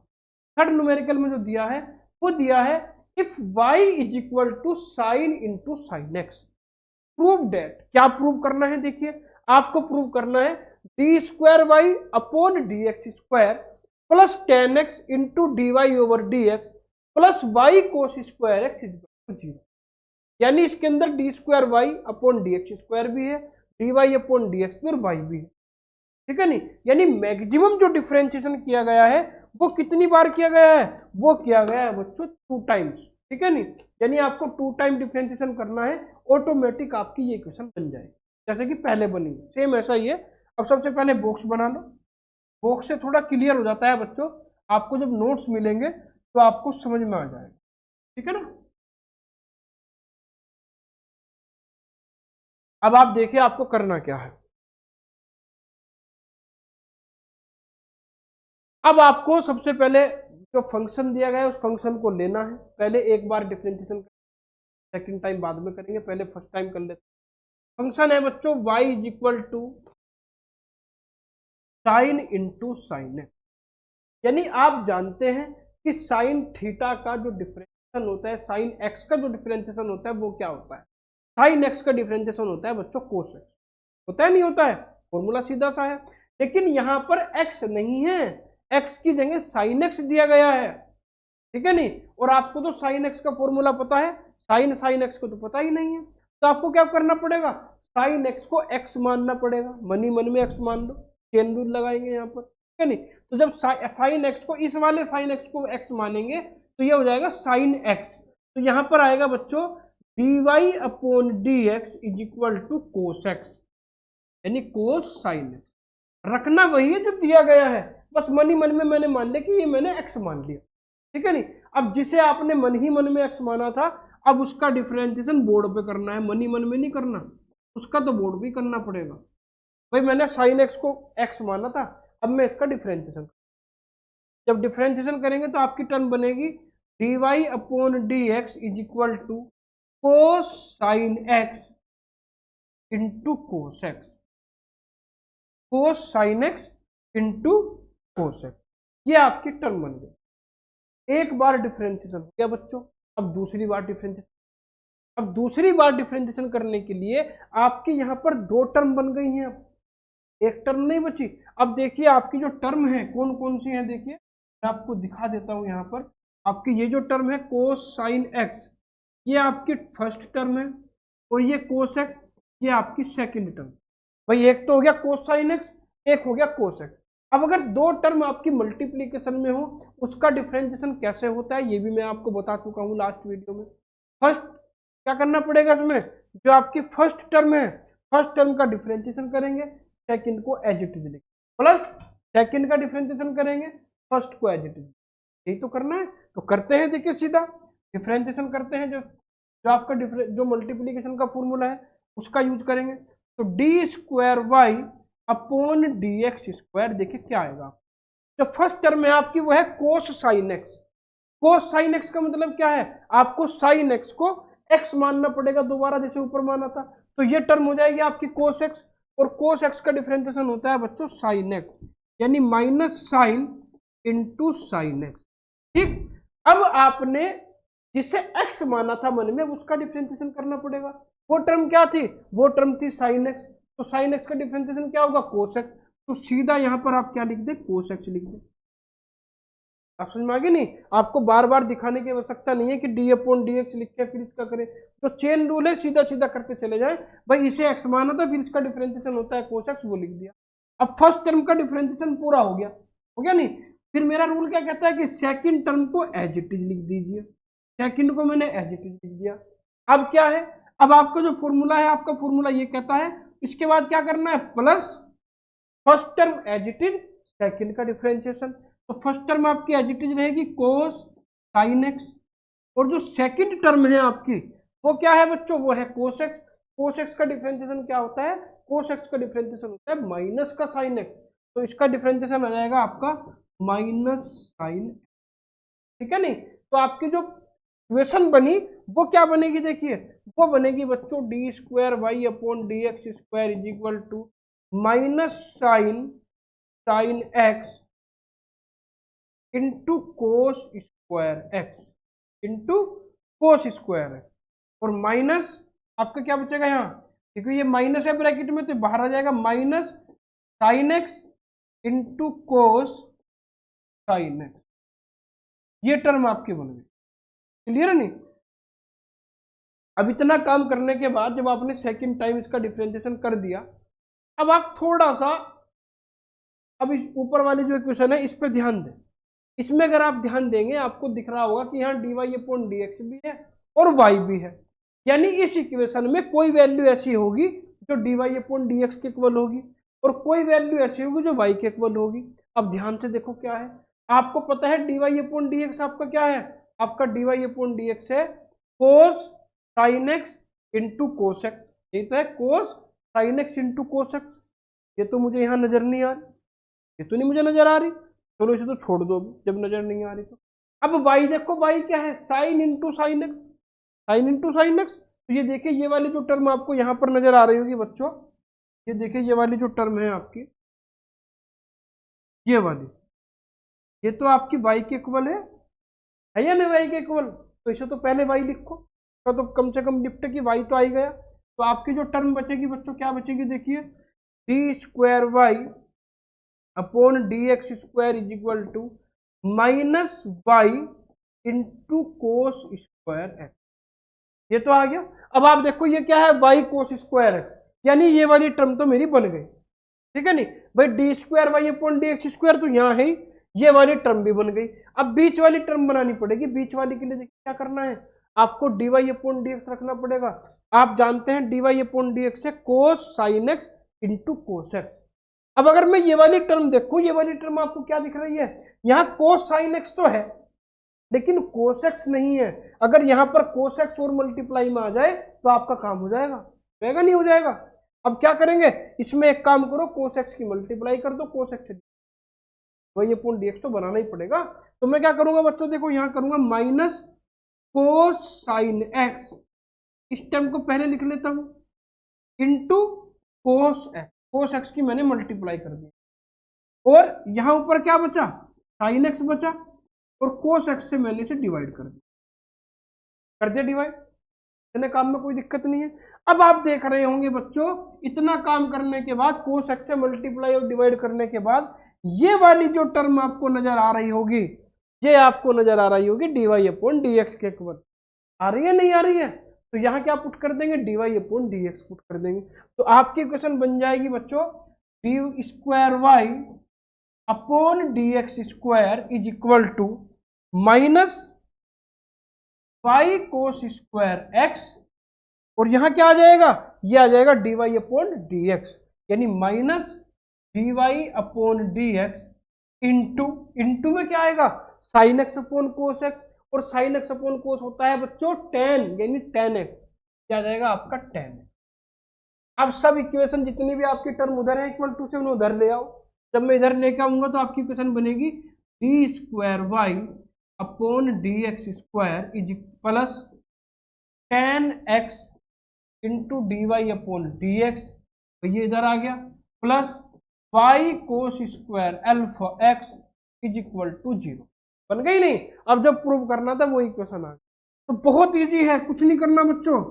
थर्ड न्यूमेरिकल में जो दिया है वो दिया है if y is equal to sine into sine X, prove that. क्या प्रूव करना है? देखिए आपको प्रूव करना है d² upon dx square plus 10x into dy/dx plus y cos square x is equal to 0। यानी इसके अंदर d² अपॉन dx स्क्वायर भी है, dy अपॉन dx पर y भी है, ठीक है नहीं? यानी मैक्सिमम जो डिफरेंशिएशन किया गया है वो कितनी बार किया गया है? वो किया गया है बच्चों 2 टाइम्स, ठीक है नहीं? यानी आपको 2 टाइम डिफरेंशिएशन करना है, ऑटोमेटिक आपकी ये इक्वेशन बन जाएगी जैसे कि पहले बनी। सेम ऐसा ही है। अब सबसे पहले बॉक्स बना लो, बॉक्स से थोड़ा क्लियर हो जाता है बच्चों, आपको जब नोट्स मिलेंगे तो आपको समझ में आ जाएगा, ठीक है ना? अब आप देखिए आपको करना क्या है। अब आपको सबसे पहले जो फंक्शन दिया गया है उस फंक्शन को लेना है। पहले एक बार डिफरेंशिएशन, सेकंड टाइम बाद में करेंगे, पहले फर्स्ट टाइम कर लेते हैं। फंक्शन है बच्चों y is equal to sine into sine X. यानी आप जानते हैं कि साइन थीटा का जो डिफरेंशिएशन होता है, साइन एक्स का जो डिफरेंशिएशन होता है वो क्या होता है, साइन एक्स का डिफरेंशिएशन होता है बच्चों कोस एक्स। होता है नहीं होता है, फॉर्मूला सीधा सा है। लेकिन यहां पर एक्स नहीं है, एक्स की जगह साइन एक्स दिया गया है, ठीक है नहीं। और आपको तो साइन एक्स का फॉर्मूला पता है, साइन एक्स को तो पता ही नहीं है, तो आपको क्या करना पड़ेगा, साइन एक्स को एक्स मानना पड़ेगा, मन ही मन में एक्स मान लो, चेन रूल लगाएंगे यहाँ पर, ठीक है नहीं। तो जब साइन एक्स को, इस वाले साइन एक्स को एक्स मानेंगे तो ये हो जाएगा साइन एक्स। तो यहाँ पर आएगा बच्चों dy upon dx is equal to cos X, यानी कोस साइन एक्स। रखना वही है जो दिया गया है, बस मन ही मन में मैंने मान लिया कि ये मैंने एक्स मान लिया, ठीक है नहीं। अब जिसे आपने मन ही मन में एक्स माना था, अब उसका डिफरेंशिएशन बोर्ड पे करना है, मन ही मन में नहीं करना, उसका तो बोर्ड भी करना पड़ेगा। भाई मैंने साइन एक्स को एक्स माना था, अब मैं इसका डिफरेंशिएशन, जब डिफरेंशिएशन करेंगे तो आपकी टर्म बनेगी dy upon dx is equal to cos sine X into cos X, cos sine X into cos X, ये आपकी टर्म बन गई। एक बार डिफरेंशिएशन हो गया बच्चों, अब दूसरी बार डिफरेंशिएशन। अब दूसरी बार डिफरेंशिएशन करने के लिए आपके यहाँ पर दो टर्म बन गई हैं, एक टर्म नहीं बची। अब देखिए आपकी जो टर्म है कौन कौन सी है, देखिए मैं आपको दिखा देता हूं। यहाँ पर आपकी ये जो टर्म है कोस साइन एक्स, ये आपकी फर्स्ट टर्म है, और ये कोस एक्स ये आपकी सेकंड टर्म। भाई एक तो हो गया कोस साइन एक्स, एक हो गया कोस एक्स। अब अगर दो टर्म आपकी मल्टीप्लीकेशन में हो, उसका डिफरेंशिएशन कैसे होता है ये भी मैं आपको बता चुका हूँ लास्ट वीडियो में। फर्स्ट क्या करना पड़ेगा, इसमें जो आपकी फर्स्ट टर्म है, फर्स्ट टर्म का डिफरेंशिएशन करेंगे, सेकंड को एज इट इज लिखेंगे, प्लस सेकंड का डिफरेंशिएशन करेंगे, फर्स्ट को एज इट इज। यही तो करना है, तो करते हैं। देखिए सीधा डिफरेंशिएशन करते हैं, जो आपका जो मल्टीप्लीकेशन का फॉर्मूला है उसका यूज करेंगे। तो D square Y upon D x square, देखिए क्या आएगा। जो फर्स्ट टर्म है आपकी वो है cos sine x. Cos sine x का मतलब क्या है, आपको साइन एक्स को एक्स मानना पड़ेगा दोबारा, जैसे ऊपर माना था। तो ये टर्म हो जाएगी आपकी कोस एक्स, और कोस एक्स का डिफरेंशिएशन होता है बच्चों साइन एक्स, यानी minus sign into sine x, ठीक। अब आपने जिसे एक्स माना था मन में, उसका डिफरेंशिएशन करना पड़ेगा। वो टर्म क्या थी, वो टर्म थी साइन एक्स, तो साइन एक्स का डिफरेंशिएशन क्या होगा, कोस एक्स। तो सीधा यहां पर आप क्या लिख दे, कोस एक्स लिख दे। आप समझ में आ गई नहीं, आपको बार बार दिखाने की आवश्यकता नहीं है कि डी अपॉन डी एक्स लिख के फिर इसका करें। तो चेन रूल है, सीधा सीधा करते चले जाए। भाई इसे एक्स माना था, फिर इसका डिफरेंशिएशन होता है कोस एक्स, वो लिख दिया। अब फर्स्ट टर्म का डिफरेंशिएशन पूरा हो गया नहीं। फिर मेरा रूल क्या कहता है कि सेकंड टर्म को एज इट इज लिख दीजिए। सेकंड को मैंने एज इट इज लिख दिया। अब क्या है, अब आपका जो फॉर्मूला है, आपका फॉर्मूला ये कहता है इसके बाद क्या करना है, plus first term as it is, second का डिफरेंशिएशन। तो फर्स्ट टर्म आपकी एज इट इज रहेगी कोस साइन एक्स, और जो सेकंड टर्म है आपकी वो क्या है बच्चों, वो है कोस एक्स। कोस एक्स का डिफरेंशिएशन क्या होता है, कोस एक्स का डिफरेंशिएशन होता है माइनस का साइन एक्स। तो इसका डिफरेंशिएशन आ जाएगा आपका माइनस साइन, ठीक है नहीं। तो आपकी जो इक्वेशन बनी वो क्या बनेगी, देखिए वो बनेगी बच्चों D square Y upon D x square is equal to minus sine X into cos square X into cos square x, और माइनस आपका क्या बचेगा यहाँ, क्योंकि ये माइनस है ब्रैकेट में तो बाहर आ जाएगा माइनस साइन एक्स इंटू कोस साइन एक्स। ये टर्म आपकी बन गई, क्लियर है नहीं। अब इतना काम करने के बाद जब आपने सेकंड टाइम इसका डिफरेंशिएशन कर दिया, अब आप थोड़ा सा अब इस ऊपर वाली जो इक्वेशन है इस पर ध्यान दें। इसमें अगर आप ध्यान देंगे आपको दिख रहा होगा कि यहाँ D Y upon D X भी है और वाई भी है, यानी इस इक्वेशन में कोई वैल्यू ऐसी होगी जो D Y upon D x के इक्वल होगी, और कोई वैल्यू ऐसी होगी जो वाई के इक्वल होगी। अब ध्यान से देखो क्या है, आपको पता है D Y upon D X आपका क्या है, आपका D Y upon D x है cos sine X into cos X. ये तो है cos sine X into cos X. ये तो मुझे यहाँ नजर नहीं आ रही, ये तो नहीं मुझे नजर आ रही, चलो इसे तो छोड़ दो जब नजर नहीं आ रही तो। अब y देखो, y क्या है, sign into sine x, sign into sine x. तो ये देखिए ये वाली जो टर्म आपको यहाँ पर नजर आ रही होगी बच्चों, ये देखिए ये वाली जो टर्म है आपकी, ये वाली, ये तो आपकी y के इक्वल है या नहीं y के इक्वल? तो इसे तो पहले y लिखो, तो कम से कम निपट की y तो आ ही गया। तो आपकी जो टर्म बचेगी बच्चों क्या बचेगी, देखिए D square Y upon D x square is equal to minus Y into cos square X. ये तो आ गया। अब आप देखो ये क्या है, वाई कोस स्क्वायर एक्स, यानी ये वाली टर्म तो मेरी बन गई, ठीक है नहीं भाई। D square Y upon D x square तो यहाँ है, ये वाली टर्म भी बन गई। अब बीच वाली टर्म बनानी पड़ेगी। बीच वाली के लिए देखिए क्या करना है, आपको D Y upon D X रखना पड़ेगा। आप जानते हैं D Y upon D x है cos sine X into cos X. अब अगर मैं ये वाली टर्म देखूं, ये वाली टर्म आपको क्या दिख रही है, यहाँ कोस साइन एक्स तो है लेकिन कोस एक्स नहीं है। अगर यहाँ पर कोस एक्स और मल्टीप्लाई में आ जाए तो आपका काम हो जाएगा, होगा नहीं हो जाएगा। अब क्या करेंगे, इसमें एक काम करो, कोस एक्स की मल्टीप्लाई कर दो, कोस एक्स वही अपॉन डी एक्स तो बनाना ही पड़ेगा। तो मैं क्या करूंगा बच्चों, देखो यहाँ करूंगा माइनस कोस साइन एक्स, इस टर्म को पहले लिख लेता हूं, into cos X, cos x की मैंने मल्टीप्लाई कर दी, और यहां ऊपर क्या बचा, साइन एक्स बचा, और कोस एक्स से मैंने इसे डिवाइड कर दिया डिवाइड। इतने काम में कोई दिक्कत नहीं है। अब आप देख रहे होंगे बच्चों, इतना काम करने के बाद, कोस एक्स से मल्टीप्लाई और डिवाइड करने के बाद, ये वाली जो टर्म आपको नजर आ रही होगी, ये आपको नजर आ रही होगी D Y upon D x के इक्वल। आ रही है नहीं आ रही है? तो यहाँ क्या पुट कर देंगे, d Y upon D x put कर देंगे। तो आपकी इक्वेशन बन जाएगी बच्चों D square Y upon D x square is equal to minus y cos square x, और यहां क्या आ जाएगा, ये आ जाएगा d Y upon D x, यानी minus d Y upon D x into में क्या आएगा, sine x upon cos x, और साइन एक्स अपॉन कोस होता है बच्चों टेन, यानी टेन एक्स, क्या आ जाएगा आपका टेन। अब सब इक्वेशन जितनी भी आपकी टर्म उधर है इक्वल टू से उन्हें उधर ले आओ। जब मैं इधर लेके आऊंगा तो आपकी इक्वेशन बनेगी D square Y upon D x square is plus ten X into D Y upon D X, तो ये इधर आ गया, plus Y cos square alpha X is equal to 0। बन गई नहीं? अब जब प्रूव करना था वो इक्वेशन आ गई। तो बहुत इजी है, कुछ नहीं करना बच्चों,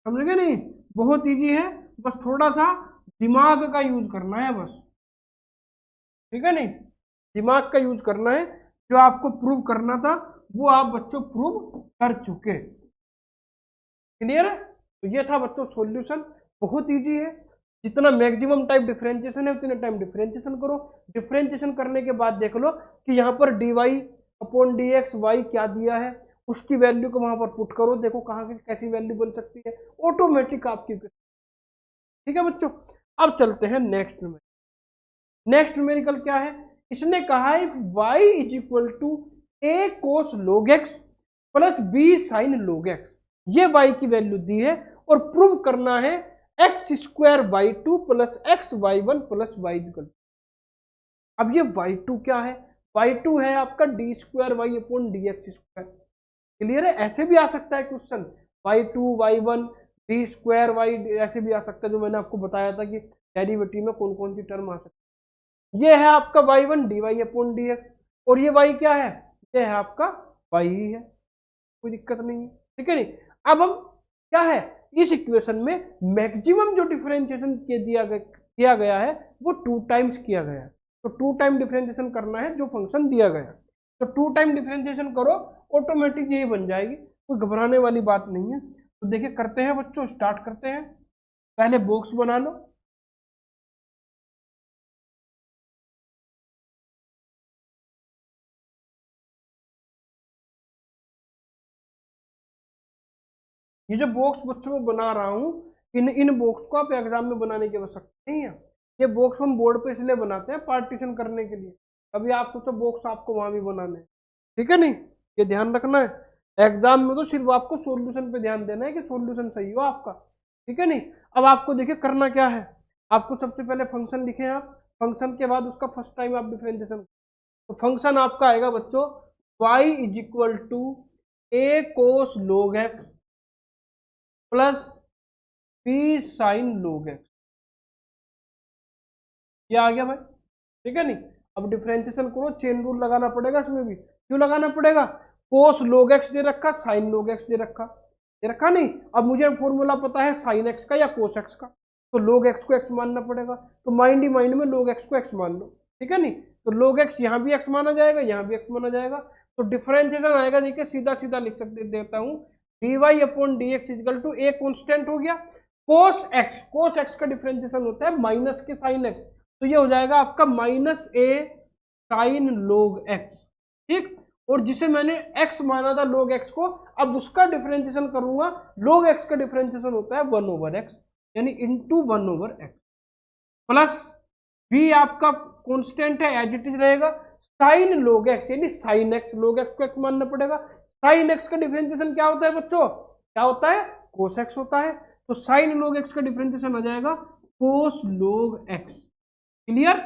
समझ गए नहीं? बहुत इजी है, बस थोड़ा सा दिमाग का यूज करना है बस, ठीक है नहीं? दिमाग का यूज करना है। जो आपको प्रूव करना था वो आप बच्चों प्रूव कर चुके, क्लियर है? तो ये था बच्चों सॉल्यूशन, बहुत इजी है। जितना मैक्सिमम टाइम डिफरेंशिएशन है उतने टाइम डिफरेंशिएशन करो। डिफरेंशिएशन करने के बाद देख लो कि यहाँ पर D Y upon D X Y क्या दिया है, उसकी वैल्यू को वहां पर पुट करो, देखो कहाँ की कैसी वैल्यू बन सकती है, ऑटोमेटिक आपकी, ठीक है बच्चों? अब चलते हैं नेक्स्ट में। नेक्स्ट न्यूमेरिकल क्या है, इसने कहा है y is equal to a cos log x plus b sine log x, ये y की वैल्यू दी है, और प्रूव करना है x square by two plus x y one plus y equal. अब ये y2 क्या है, y2 है आपका D square Y upon D x square. Clear है? ऐसे भी आ सकता है question, y2 y1 D square Y, ऐसे भी आ सकता है, जो मैंने आपको बताया था कि डेरिवेटिव में कौन कौन सी टर्म आ सकती है। ये है आपका y1 d Y upon D x, और ये y क्या है, ये है आपका y ही है, कोई दिक्कत नहीं है, ठीक है नहीं? अब हम क्या है, इस इक्वेशन में मैक्सिमम जो डिफरेंशिएशन किया गया है वो 2 टाइम्स किया गया है, तो 2 टाइम डिफरेंशिएशन करना है जो फंक्शन दिया गया, तो 2 टाइम डिफरेंशिएशन करो, ऑटोमेटिक यही बन जाएगी, कोई घबराने वाली बात नहीं है। तो देखिए करते हैं बच्चों, स्टार्ट करते हैं। पहले बॉक्स बना लो, ये जो बॉक्स बच्चों में बना रहा हूँ, इन बॉक्स को आप एग्जाम में बनाने की आवश्यकता नहीं है। ये बॉक्स हम बोर्ड पे इसलिए बनाते हैं पार्टीशन करने के लिए, अभी आप सोचो बॉक्स आपको वहां भी बनाने हैं, ठीक है नहीं? ये ध्यान रखना है। एग्जाम में तो सिर्फ आपको सॉल्यूशन पे ध्यान देना है कि सॉल्यूशन सही हो आपका, ठीक है नहीं? अब आपको देखिए करना क्या है, आपको सबसे पहले फंक्शन लिखे आप, फंक्शन के बाद उसका फर्स्ट टाइम आप डिफरेंशिएशन, तो फंक्शन आपका आएगा बच्चों y is equal to a cos log x plus b sine log x, ये आ गया भाई, ठीक है नहीं। अब डिफरेंशिएशन करो, चेन रूल लगाना पड़ेगा इसमें भी। क्यों लगाना पड़ेगा? कोस log x दे रखा, साइन log x दे रखा नहीं। अब मुझे फॉर्मूला पता है साइन x का या कोस x का, तो log x को x मानना पड़ेगा। तो माइंड ही माइंड में log x को x मान लो, ठीक है नहीं। तो log x यहाँ भी x माना जाएगा, यहाँ भी x माना जाएगा। तो डिफरेंशिएशन आएगा, देखिए सीधा सीधा लिख सकते देता हूँ, dy upon dx is equal to a constant हो गया, कोस x का डिफरेंशिएशन होता है माइनस के साइन x, तो ये हो जाएगा आपका minus a sine log x, ठीक। और जिसे मैंने x माना था log x को, अब उसका डिफरेंशिएशन करूंगा, log x का डिफरेंशिएशन होता है 1/x, यानी इंटू 1/x, प्लस v आपका कांस्टेंट है, एज इट इज रहेगा, साइन log x यानी साइन x, log x को x मानना पड़ेगा। साइन x का डिफरेंशिएशन क्या होता है बच्चों? क्या होता है? cos x होता है। तो साइन log x का डिफरेंशिएशन आ जाएगा cos log x, क्लियर।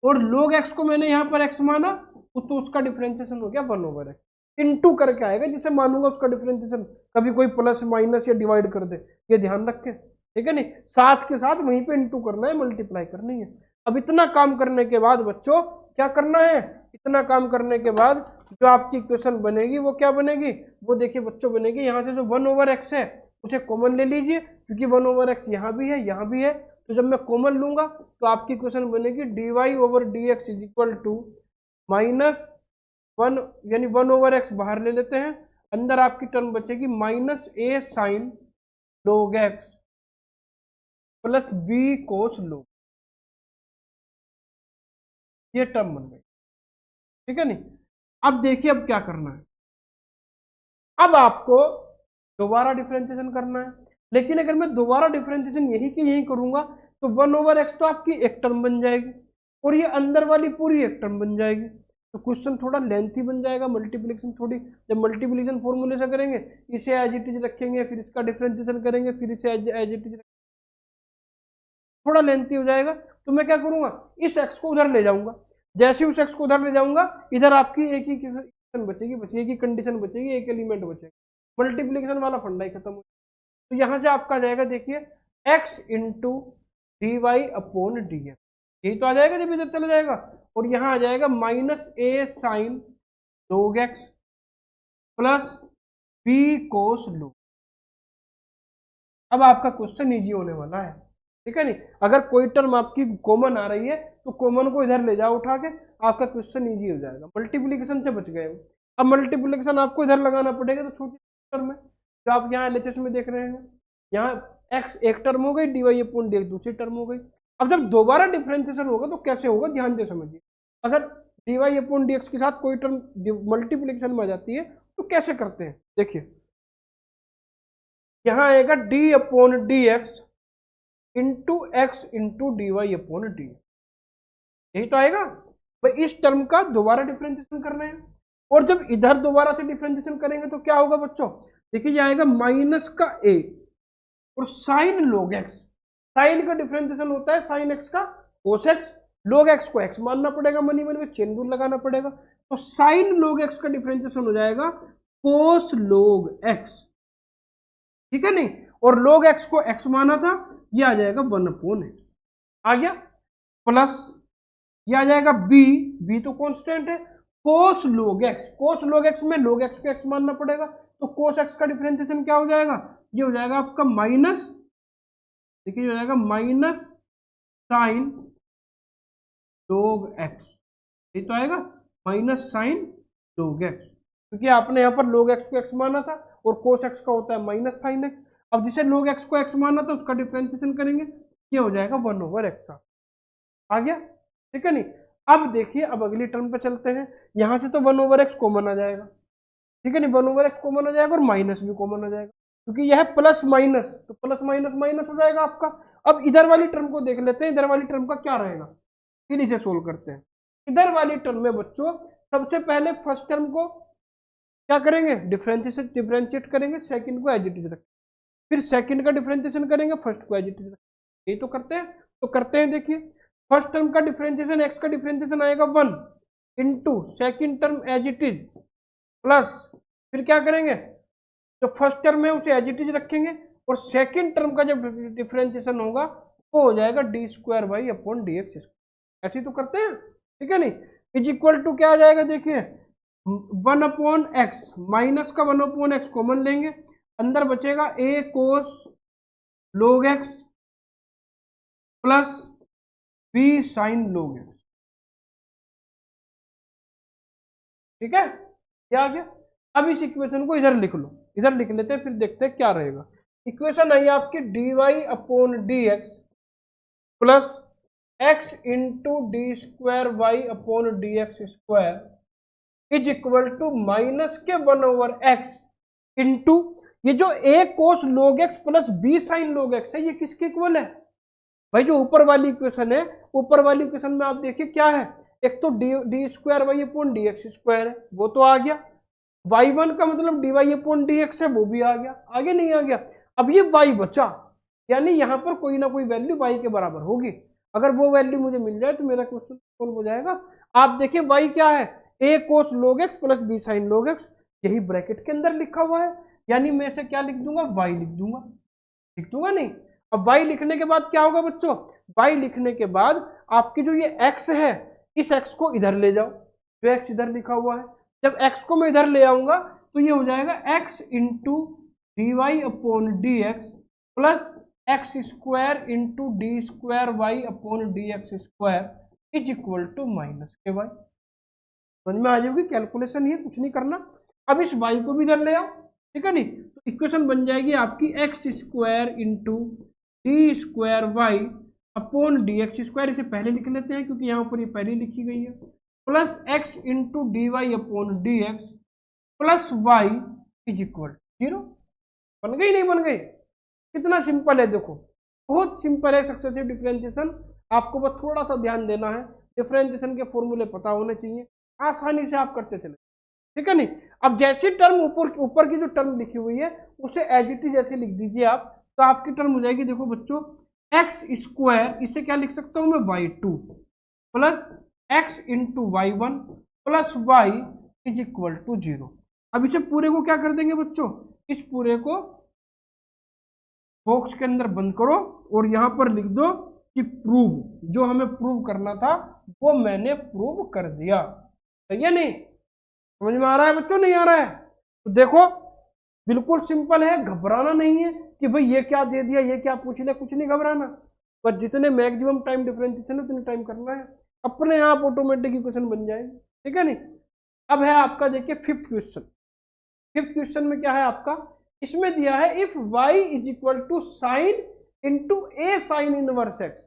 और log x को मैंने यहाँ पर x माना, तो उसका डिफरेंशिएशन हो गया 1/x, इनटू करके आएगा जिसे मानूंगा उसका डिफरेंशिएशन, कभी कोई प्लस माइनस या डिवाइड कर दे, ये ध्यान रखें, ठीक है नहीं। साथ के साथ वहीं पे इनटू करना है, मल्टीप्लाई करनी है। अब इतना काम करने के बाद बच्चों क्या करना है? इतना काम करने के बाद जो आपकी इक्वेशन बनेगी वो क्या बनेगी? वो देखिए बच्चों बनेगी, यहाँ से जो 1/x है उसे कॉमन ले लीजिए, क्योंकि 1/x यहाँ भी है यहाँ भी है, तो जब मैं कॉमन लूंगा तो आपकी इक्वेशन बनेगी dy/dx इज इक्वल टू -1, यानी 1/x बाहर ले लेते हैं, अंदर आपकी टर्म बचेगी minus a sine log x plus b cos log, ये टर्म बन गई, ठीक है नहीं। अब देखिए अब क्या करना है, अब आपको दोबारा डिफरेंशिएशन करना है, लेकिन अगर मैं दोबारा डिफरेंशिएशन यही की यही करूंगा तो 1/x तो आपकी एक टर्म बन जाएगी और ये अंदर वाली पूरी एक टर्म बन जाएगी। तो क्वेश्चन थोड़ा लेंथी बन जाएगा, मल्टीप्लिकेशन थोड़ी, जब मल्टीप्लिकेशन फॉर्मूले से करेंगे इसे एज इट इज रखेंगे, फिर इसका डिफरेंशिएशन करेंगे, फिर इसे एज इट इज, थोड़ा लेंथी हो जाएगा। तो मैं क्या करूंगा, इस x को उधर ले जाऊंगा, जैसे उस x को उधर ले जाऊंगा इधर आपकी एक ही कंडीशन बचेगी, एक ही कंडीशन बचेगी, एक एलिमेंट बचेगा, मल्टीप्लिकेशन वाला फंडा ही खत्म हो। तो यहां से आपका आ जाएगा, देखिए x into D Y upon D x, यही तो आ जाएगा जब इधर चला जाएगा, और यहाँ आ जाएगा minus a sine log x plus b cos log। अब आपका क्वेश्चन इजी होने वाला है, ठीक है नहीं। अगर कोई टर्म आपकी कॉमन आ रही है तो कॉमन को इधर ले जाओ उठा के, आपका क्वेश्चन इजी हो जाएगा, मल्टीप्लिकेशन से बच गए। अब मल्टीप्लिकेशन आपको इधर लगाना पड़ेगा, तो छोटी टर्म है जो आप यहाँ एलएचएस में देख रहे हैं, यहाँ x एक टर्म हो गई, dy अपॉन dx दूसरी टर्म हो गई। अब जब दोबारा डिफरेंशिएशन होगा तो कैसे होगा, ध्यान से समझिए। अगर dy अपॉन dx के साथ कोई टर्म मल्टीप्लिकेशन में आ जाती है तो कैसे करते हैं, देखिए यहाँ आएगा d upon dx into x into D Y upon d, यही तो आएगा भाई। इस टर्म का दोबारा डिफरेंशिएशन करना है, और जब इधर दोबारा से डिफरेंशिएशन करेंगे तो क्या होगा बच्चों, देखिए ये आएगा माइनस का a और साइन log x, साइन का डिफरेंशिएशन होता है साइन x का cos x, log x को x मानना पड़ेगा, मनी मन में चेन रूल लगाना पड़ेगा, तो साइन log x का डिफरेंशिएशन हो जाएगा cos log x, ठीक है नहीं। और log x को x माना था, ये आ जाएगा 1/x आ गया, प्लस ये आ जाएगा b तो कांस्टेंट है, cos log x में log x को x मानना पड़ेगा, तो cos x का डिफरेंशिएशन क्या हो जाएगा, ये हो जाएगा आपका माइनस, देखिए हो जाएगा माइनस साइन log x, ये तो आएगा माइनस साइन log x, क्योंकि आपने यहाँ पर log x को x माना था और cos x का होता है माइनस साइन x। अब जिसे log x को x माना था उसका डिफरेंशिएशन करेंगे, ये हो जाएगा 1/x का, आ गया, ठीक है नहीं। अब देखिए अब अगली टर्म पे चलते हैं, यहां से तो 1/x कॉमन आ जाएगा, ठीक है नहीं, 1/x कॉमन आ जाएगा और माइनस भी कॉमन आ जाएगा, क्योंकि यह प्लस माइनस, तो प्लस माइनस माइनस हो जाएगा आपका। अब इधर वाली टर्म को देख लेते हैं, इधर वाली टर्म का क्या रहेगा, फिर इसे सोल्व करते हैं। इधर वाली टर्म में बच्चों सबसे पहले फर्स्ट टर्म को क्या करेंगे, डिफरेंशिएट करेंगे, सेकंड को एज इट इज रखेंगे, फिर सेकंड का डिफरेंशिएशन करेंगे, फर्स्ट को एज इट इज रखेंगे, यही तो करते हैं। तो करते हैं, देखिए फर्स्ट टर्म का डिफरेंशिएशन, x का डिफरेंशिएशन आएगा 1 into second term as it is plus, फिर क्या करेंगे, जो फर्स्ट टर्म है उसे एज इट इज रखेंगे और सेकंड टर्म का जब डिफरेंशिएशन होगा वो हो जाएगा d square Y upon D x. ऐसे ही तो करते हैं, ठीक है नहीं, इज इक्वल टू क्या आ जाएगा, देखिए 1 अपॉन एक्स, माइनस का 1 अपॉन एक्स कॉमन लेंगे, अंदर बचेगा a cos log x plus b sine log x। ठीक है, क्या आ गया। अब इस इक्वेशन को इधर लिख लो, इधर लिख लेते हैं, फिर देखते हैं क्या रहेगा। इक्वेशन आई आपकी d Y upon D x plus x into D square Y upon D x square is equal to minus k 1 over x into ये जो a cos log x plus b sine log x है, ये किसके equal है भाई, जो ऊपर वाली इक्वेशन है। ऊपर वाली इक्वेशन में आप देखिए क्या है, एक तो D square Y upon D x square है, वो तो आ गया, y1 का मतलब d Y upon D x है, वो भी आ गया, आगे नहीं आ गया। अब ये y बचा, यानी यहाँ पर कोई ना कोई वैल्यू y के बराबर होगी, अगर वो वैल्यू मुझे मिल जाए तो मेरा क्वेश्चन सॉल्व हो जाएगा। आप देखिए y क्या है, a cos log x plus b sine log x, यही ब्रैकेट के अंदर लिखा हुआ है, यानी मैं इसे क्या लिख दूंगा, y लिख दूंगा नहीं। अब y लिखने के बाद क्या होगा बच्चों, y लिखने के बाद आपकी जो ये x है, इस x को इधर ले जाओ, जो x इधर लिखा हुआ है, जब x को मैं इधर ले आऊंगा तो ये हो जाएगा x into D Y upon D x plus x square into D square Y upon D x square is equal to minus k y. समझ में आ जाएगी, कैलकुलेशन ही है, कुछ नहीं करना। अब इस y को भी इधर ले आओ, ठीक है नहीं, तो इक्वेशन बन जाएगी आपकी x square into D square Y upon D x square, इसे पहले लिख लेते हैं क्योंकि यहाँ पर ये पहले लिखी गई है, plus x into D Y upon D x plus y is equal 0। बन गई नहीं बन गई, कितना सिंपल है, देखो बहुत सिंपल है सक्सेसिव डिफरेंशिएशन। आपको बस थोड़ा सा ध्यान देना है, डिफरेंशिएशन के फॉर्मूले पता होने चाहिए, आसानी से आप करते चले, ठीक है नहीं। अब जैसी टर्म ऊपर की जो टर्म लिखी हुई है उसे एज इट इज ऐसे लिख दीजिए आप, तो आपकी टर्म हो जाएगी, देखो बच्चों एक्स स्क्वायर, इसे क्या लिख सकता हूं मैं, y2 plus x into y1 plus y is equal to 0। अब इसे पूरे को क्या कर देंगे बच्चों, इस पूरे को बॉक्स के अंदर बंद करो और यहां पर लिख दो कि प्रूव, जो हमें प्रूव करना था वो मैंने प्रूव कर दिया। सही है नहीं, समझ में आ रहा है बच्चों, नहीं आ रहा है, तो देखो बिल्कुल सिंपल है, घबराना नहीं है कि भाई ये क्या दे दिया, ये क्या पूछ लिया, कुछ नहीं घबराना, बस जितने मैक्सिमम टाइम डिफरेंशिएशन है उतने टाइम करना है, अपने आप ऑटोमेटिक इक्वेशन बन जाएगी, ठीक है नहीं। अब है आपका देखिए फिफ्थ क्वेश्चन। फिफ्थ क्वेश्चन में क्या है आपका, इसमें दिया है if y is equal to sine into a sine inverse x,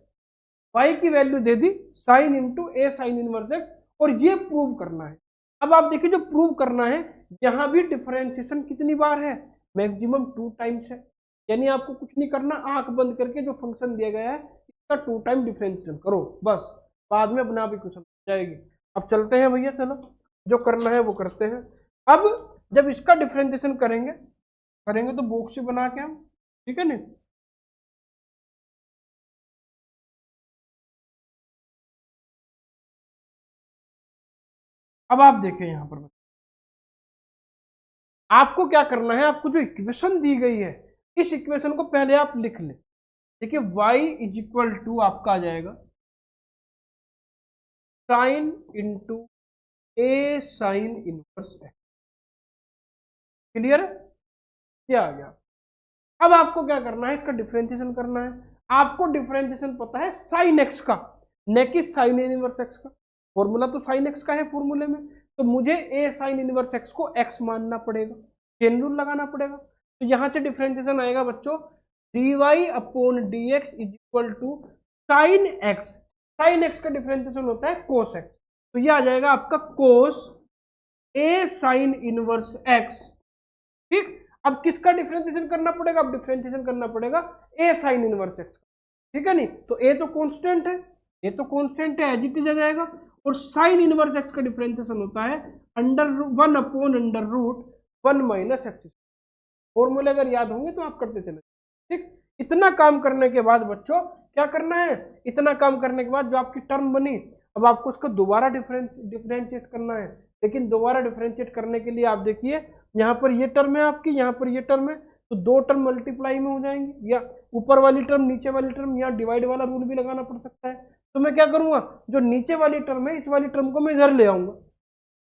y की वैल्यू दे दी sine into a sine inverse x, और ये प्रूव करना है। अब आप देखिए जो प्रूव करना है, यहां भी डिफरेंशिएशन कितनी बार है, मैक्सिमम 2 टाइम्स है, यानी आपको कुछ नहीं करना, आंख बंद करके जो फंक्शन दिया गया है इसका 2 टाइम डिफरेंशिएशन करो, बस बाद में अपने आप इक्वेशन बन जाएगी। अब चलते हैं भैया, चलो जो करना है वो करते हैं। अब जब इसका डिफरेंशिएशन करेंगे तो बॉक्स ही बना के हम, ठीक है नहीं, अब आप देखें यहां पर आपको क्या करना है, आपको जो इक्वेशन दी गई है इस इक्वेशन को पहले आप लिख लें। देखिए y इज इक्वल टू आपका आ जाएगा sign into a sine inverse x. Clear है, क्या आ गया। अब आपको क्या करना है, इसका डिफरेंशिएशन करना है। आपको डिफरेंशिएशन पता है साइन एक्स का, न कि साइन इनवर्स एक्स का, फॉर्मूला तो साइन एक्स का है फॉर्मूले में, तो मुझे ए साइन इनवर्स एक्स को एक्स मानना पड़ेगा, चेन रूल लगाना पड़ेगा। तो यहां से डिफरेंशिएशन आएगा बच्चों d Y upon D x is equal to sine x. Sine x का डिफरेंशिएशन होता है कोस एक्स, तो ये आ जाएगा आपका cos a sine inverse x. ठीक, अब किसका डिफरेंशिएशन करना पड़ेगा, अब डिफरेंशिएशन करना पड़ेगा ए साइन इनवर्स एक्स, ठीक है नहीं। तो ए तो कांस्टेंट है, ए तो कांस्टेंट है, एज इट इज आ जाएगा, और साइन इनवर्स एक्स का डिफरेंशिएशन होता है under 1 upon under root 1 minus x. फॉर्मूले अगर याद होंगे तो आप करते चले, ठीक। इतना काम करने के बाद बच्चों क्या करना है, इतना काम करने के बाद जो आपकी टर्म बनी, अब आपको उसको दोबारा डिफरेंशिएट करना है। लेकिन दोबारा डिफरेंशिएट करने के लिए आप देखिए यहाँ पर ये टर्म है आपकी, यहाँ पर ये टर्म है, तो दो टर्म मल्टीप्लाई में हो जाएंगे, या ऊपर वाली टर्म नीचे वाली टर्म, या डिवाइड वाला रूल भी लगाना पड़ सकता है। तो मैं क्या करूंगा, जो नीचे वाली टर्म है इस वाली टर्म को मैं इधर ले आऊंगा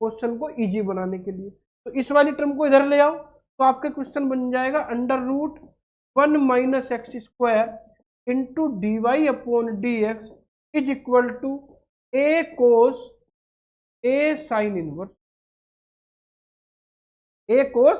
क्वेश्चन को इजी बनाने के लिए। तो इस वाली टर्म को इधर ले आओ तो आपके क्वेश्चन बन जाएगा under root 1 minus x square into D Y upon D x is equal to a cos a sine inverse, a cos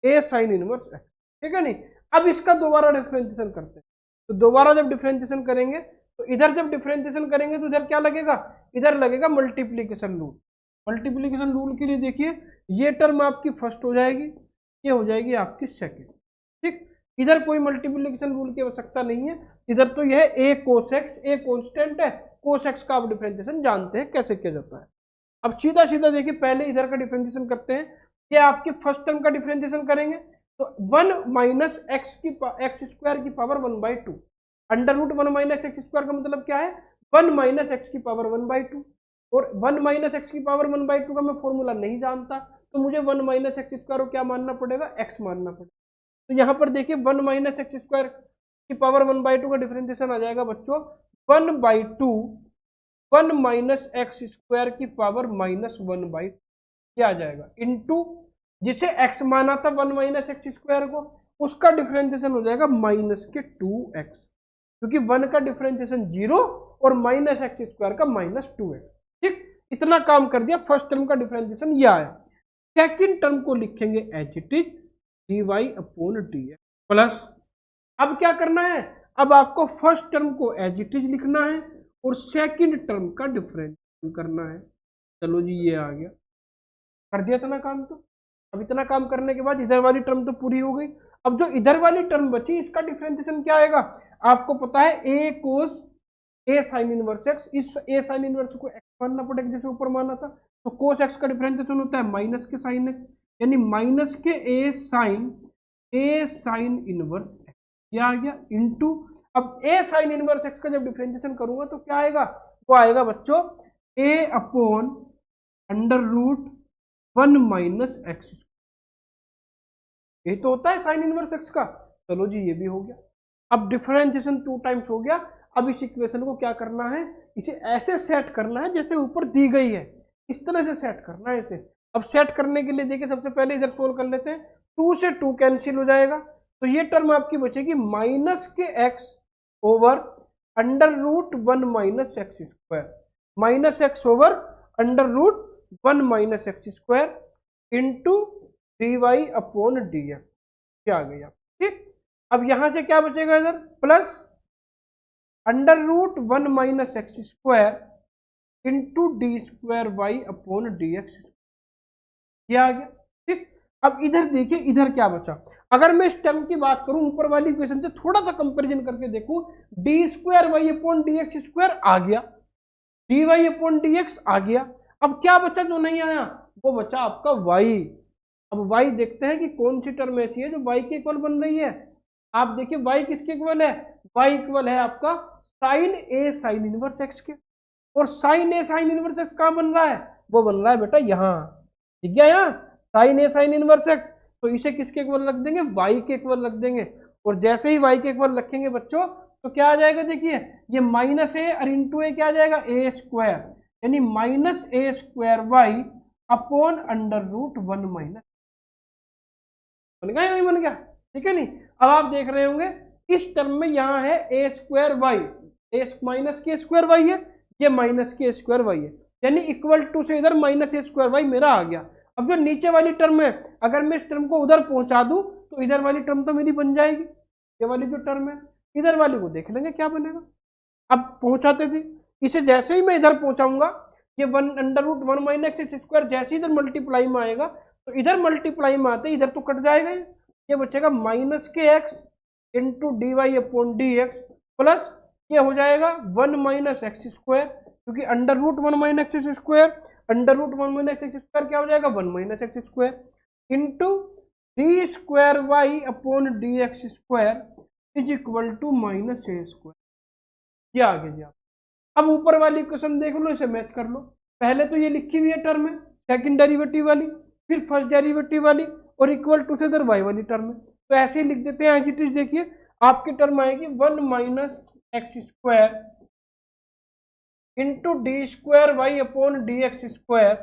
a sine inverse x, ठीक है नहीं। अब इसका दोबारा डिफरेंशिएशन करते हैं। तो दोबारा जब डिफरेंशिएशन करेंगे तो इधर जब डिफरेंशिएशन करेंगे तो इधर क्या लगेगा, इधर लगेगा मल्टीप्लीकेशन रूल। मल्टीप्लीकेशन रूल के लिए देखिए ये टर्म आपकी फर्स्ट हो जाएगी, ये हो जाएगी आपकी सेकंड, ठीक। इधर कोई मल्टीप्लीकेशन रूल की आवश्यकता नहीं है, इधर तो यह ए कोस एक्स, ए कांस्टेंट है, कोस एक्स का आप डिफरेंशिएशन जानते हैं कैसे किया जाता है। अब सीधा सीधा देखिए पहले इधर का डिफरेंशिएशन करते हैं। ये आपकी फर्स्ट टर्म का डिफरेंशिएशन करेंगे तो 1 माइनस एक्स स्क्वायर की power 1/2, under root 1 minus x square का मतलब क्या है, 1 माइनस एक्स की पावर 1/2, और 1 माइनस एक्स की पावर 1/2 का मैं फॉर्मूला नहीं जानता तो मुझे 1 माइनस एक्स स्क्वायर को क्या मानना पड़ेगा, एक्स मानना पड़ेगा। तो यहाँ पर देखिए 1 माइनस एक्स स्क्वायर की पावर 1/2 का डिफरेंशिएशन आ जाएगा बच्चों 1/2 1 माइनस एक्स स्क्वायर की पावर -1/2 क्या आ जाएगा, इंटू जिसे x माना था 1 माइनस एक्स स्क्वायर को, उसका डिफरेंशिएशन हो जाएगा -2x, क्योंकि 1 का डिफरेंशिएशन 0 और माइनस एक्स स्क्वायर का -2x, ठीक। इतना काम कर दिया, फर्स्ट टर्म का डिफरेंशिएशन यह आया। सेकंड टर्म को लिखेंगे as it is dy upon dx plus, अब क्या करना है, अब आपको फर्स्ट टर्म को एज इट इज लिखना है और सेकंड टर्म का डिफरेंशिएशन करना है। चलो जी ये आ गया, कर दिया इतना काम। तो अब इतना काम करने के बाद इधर वाली टर्म तो पूरी हो गई। अब जो इधर वाली टर्म बची इसका डिफरेंशिएशन क्या आएगा, आपको पता है ए cos a sine inverse x, इस ए साइन इनवर्स को एक्स मानना पड़ेगा जैसे ऊपर माना था। तो कोस एक्स का डिफरेंशिएशन होता है माइनस के साइन एक्स, यानी माइनस के ए साइन इनवर्स एक्स, क्या आ गया, इंटू अब ए साइन इनवर्स एक्स का जब डिफरेंशिएशन करूंगा तो क्या आएगा, वो आएगा बच्चों a upon under root 1 minus x, ये तो होता है साइन इनवर्स एक्स का। चलो जी ये भी हो गया। अब डिफरेंशिएशन 2 टाइम्स हो गया। अब इस इक्वेशन को क्या करना है, इसे ऐसे सेट करना है जैसे ऊपर दी गई है, इस तरह से सेट करना है इसे। अब सेट करने के लिए देखिए सबसे पहले इधर सोल्व कर लेते हैं, 2 से 2 कैंसिल हो जाएगा, तो ये टर्म आपकी बचेगी minus k x over under root 1 minus x square, minus x over under root 1 minus x square into D Y upon D x, क्या आ गया, ठीक। अब यहां से क्या बचेगा इधर, plus under root 1 minus x square into D square Y upon D x, क्या आ गया, ठीक। अब इधर देखिए इधर क्या बचा, अगर मैं इस टर्म की बात करूं ऊपर वाली इक्वेशन से थोड़ा सा कंपैरिजन करके देखूं, d square Y upon D x square आ गया, d Y upon D x आ गया। अब क्या बचा जो नहीं आया, वो बचा आपका y। अब y देखते हैं कि कौन सी टर्म ऐसी है जो y के इक्वल बन रही है। आप देखिए y किसके इक्वल है, y इक्वल है आपका साइन ए साइन इनवर्स एक्स के, और साइन ए साइन इनवर्स एक्स कहाँ बन रहा है, वो बन रहा है बेटा यहाँ, ठीक है, यहाँ साइन ए साइन इनवर्स एक्स, तो इसे किसके इक्वल रख देंगे, y के इक्वल रख देंगे। और जैसे ही y के इक्वल रखेंगे बच्चों तो क्या आ जाएगा, देखिए ये माइनस ए और इंटू ए क्या आ जाएगा, ए स्क्वायर, यानी minus a square Y upon under root 1 minus, बन गया या नहीं बन गया, ठीक है नहीं। अब आप देख रहे होंगे इस टर्म में यहाँ है ए स्क्वायर वाई, ए माइनस के स्क्वायर वाई है, ये माइनस के स्क्वायर वाई है, यानी इक्वल टू से इधर माइनस ए स्क्वायर वाई मेरा आ गया। अब जो नीचे वाली टर्म है अगर मैं इस टर्म को उधर पहुंचा दूं तो इधर वाली टर्म तो मेरी बन जाएगी, ये वाली जो टर्म है, इधर वाली को देख लेंगे क्या बनेगा। अब पहुंचाते थे इसे, जैसे ही मैं इधर पहुंचाऊंगा ये 1 under root 1 minus x square जैसे इधर मल्टीप्लाई में आएगा तो इधर मल्टीप्लाई में आते इधर तो कट जाएगा, ये बचेगा minus k x into D Y upon D x plus ये हो जाएगा 1 माइनस एक्स स्क्वायर, क्योंकि under root 1 minus x square, under root 1 minus x square क्या हो जाएगा 1 minus x square into D square Y upon D x square is equal to minus a square, ये आ गया जी। आप अब ऊपर वाली इक्वेशन देख लो, इसे मैच कर लो। पहले तो ये लिखी हुई है टर्म है सेकंड डेरिवेटिव वाली, फिर फर्स्ट डेरिवेटिव वाली, और इक्वल टू से इधर वाई वाली टर्म है, तो ऐसे ही लिख देते हैं एज इट इज। देखिए आपकी टर्म आएगी 1 minus x square into D square Y upon D x square.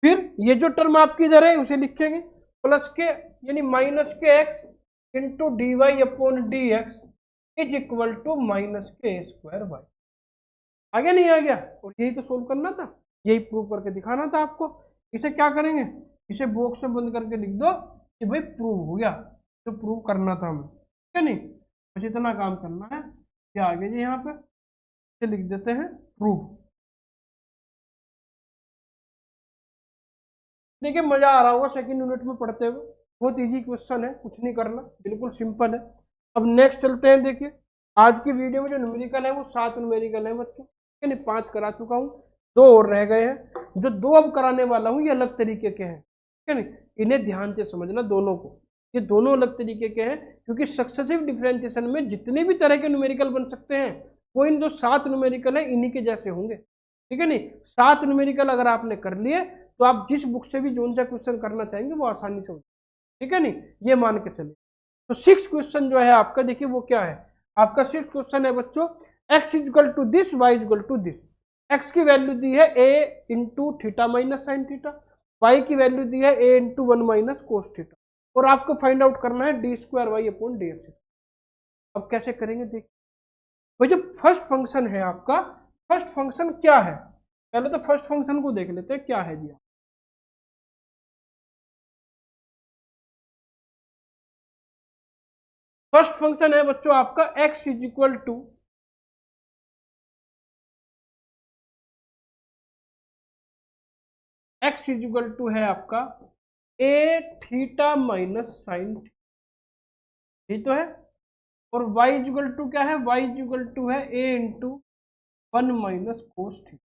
फिर ये जो टर्म आपकी इधर है उसे लिखेंगे प्लस के यानी minus k x into D Y upon D x is equal to minus k square y. आ गया नहीं आ गया? और यही तो सोल्व करना था, यही प्रूव करके दिखाना था आपको। इसे क्या करेंगे, इसे बॉक्स में बंद करके लिख दो कि भाई प्रूव हो गया, तो प्रूव करना था हमें, ठीक है नहीं? बस इतना काम करना है। ये आगे जी यहाँ पे इसे लिख देते हैं प्रूव। देखिए मजा आ रहा होगा सेकंड यूनिट में पढ़ते हुए, बहुत इजी क्वेश्चन है, कुछ नहीं करना, बिल्कुल सिंपल है। अब नेक्स्ट चलते हैं। देखिए आज की वीडियो में जो न्यूमेरिकल है वो 7 न्यूमेरिकल है बच्चों, ठीक है नहीं? 5 करा चुका हूँ, 2 और रह गए हैं। जो 2 अब कराने वाला हूँ ये अलग तरीके के हैं, ठीक है नहीं? इन्हें ध्यान से समझना दोनों को, ये दोनों अलग तरीके के हैं, क्योंकि सक्सेसिव डिफरेंशिएशन में जितने भी तरह के न्यूमेरिकल बन सकते हैं वो इन जो 7 न्यूमेरिकल है इन्हीं के जैसे होंगे, ठीक है नहीं? 7 न्यूमेरिकल अगर आपने कर लिए तो आप जिस बुक से भी जोन सा क्वेश्चन करना चाहेंगे वो आसानी से हो, ठीक है नहीं? ये मान के चलिए। तो 6 क्वेश्चन जो है आपका, देखिए वो क्या है आपका। 6 क्वेश्चन है बच्चों, x equal to this, y equal to this. x की वैल्यू दी है a into theta minus sine theta, y की वैल्यू दी है a into 1 minus cos theta, और आपको फाइंड आउट करना है D square Y upon D x. अब कैसे करेंगे देखिए भाई, जो फर्स्ट फंक्शन है आपका, फर्स्ट फंक्शन क्या है, पहले तो फर्स्ट फंक्शन को देख लेते हैं क्या है जी। फर्स्ट फंक्शन है बच्चों आपका x इज इक्वल टू है आपका a थीटा माइनस साइन, ये तो है। और y इक्वल टू क्या है, y इक्वल टू है a into 1 minus cos theta,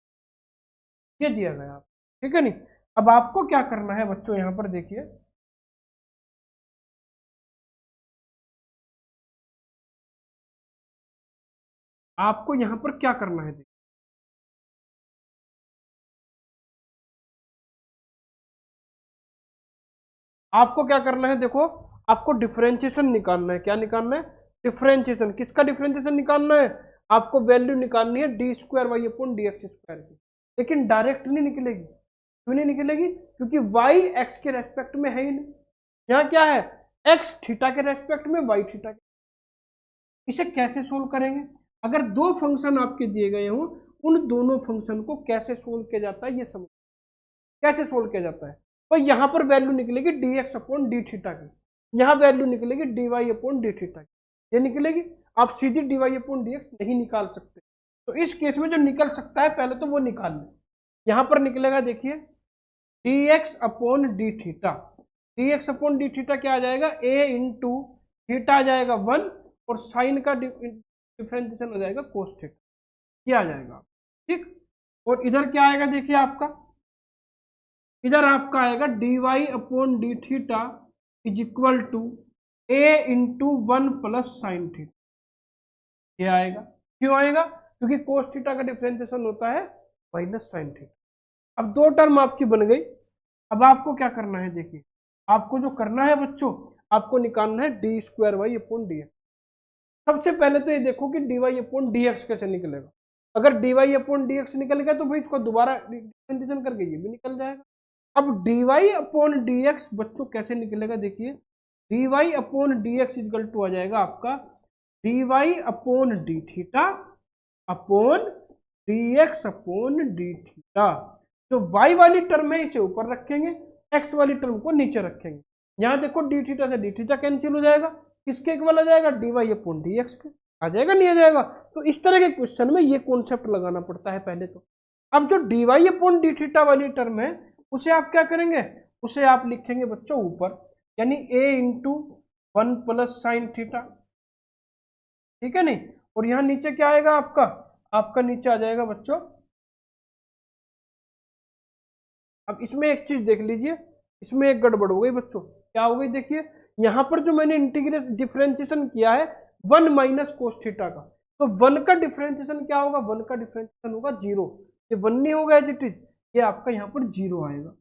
ये दिया गया, ठीक है नहीं? अब आपको क्या करना है बच्चों, यहां पर देखिए आपको यहां पर क्या करना है, देखिए आपको क्या करना है, देखो आपको डिफरेंशिएशन निकालना है। क्या निकालना है? डिफरेंशिएशन। किसका डिफरेंशिएशन निकालना है? आपको वैल्यू निकालनी है D square Y upon D x square की, लेकिन डायरेक्ट नहीं निकलेगी। क्यों नहीं निकलेगी? क्योंकि वाई एक्स के रेस्पेक्ट में है ही नहीं। यहाँ क्या है, एक्स थीटा के रेस्पेक्ट में, वाई थीटा के। इसे कैसे सोल्व करेंगे? अगर 2 फंक्शन आपके दिए गए हों, उन दोनों फंक्शन को कैसे सोल्व किया जाता है ये समझ। कैसे सोल्व किया जाता है? तो यहाँ पर वैल्यू निकलेगी d x upon d theta की, यहाँ वैल्यू निकलेगी d Y upon d theta की, ये निकलेगी। आप सीधी d Y upon D x नहीं निकाल सकते, तो इस केस में जो निकल सकता है पहले तो वो निकाल लें। यहाँ पर निकलेगा देखिए D x upon d theta, D x upon d theta क्या आ जाएगा, ए इंटू थीटा आ जाएगा 1, और साइन का डिफरेंशिएशन हो जाएगा कोस थीटा, ये आ जाएगा, ठीक। और इधर क्या आएगा देखिए आपका, इधर आपका आएगा d Y upon d theta is equal to a into 1 plus sine theta, ये आएगा। क्यों आएगा? क्योंकि कोस थीटा का डिफरेंशिएशन होता है माइनस साइन थीटा। अब 2 टर्म आपकी बन गई। अब आपको क्या करना है, देखिए आपको जो करना है बच्चों, आपको निकालना है D square Y upon D x. सबसे पहले तो ये देखो कि d Y upon D x कैसे निकलेगा। अगर d Y upon D x निकल गया तो भाई इसको दोबारा डिफरेंशिएशन करके ये भी निकल जाएगा। अब d Y upon D x बच्चों कैसे निकलेगा, देखिए D Y upon D x equal to आ जाएगा आपका D Y upon d theta upon D x upon d theta. जो वाई वाली टर्म है इसे ऊपर रखेंगे, एक्स वाली टर्म को नीचे रखेंगे। यहाँ देखो डी थीटा से डी थीटा कैंसिल हो जाएगा, किसके इक्वल आ जाएगा, d Y upon D x के। आ जाएगा नहीं आ जाएगा? तो इस तरह के क्वेश्चन में ये कॉन्सेप्ट लगाना पड़ता है पहले तो। अब जो D Y upon d theta वाली टर्म है उसे आप क्या करेंगे, उसे आप लिखेंगे बच्चों ऊपर, यानी ए इंटू 1 प्लस साइन थीटा, ठीक है नहीं? और यहाँ नीचे क्या आएगा आपका, आपका नीचे आ जाएगा बच्चों, अब इसमें एक चीज देख लीजिए, इसमें एक गड़बड़ हो गई बच्चों। क्या हो गई देखिए, यहाँ पर जो मैंने इंटीग्रेशन डिफरेंशिएशन किया है 1 माइनस कोस थीटा का, तो 1 का डिफरेंशिएशन क्या होगा, 1 का डिफरेंशिएशन होगा 0। ये 1 नहीं होगा एज इट इज, ये आपका यहाँ पर 0 आएगा,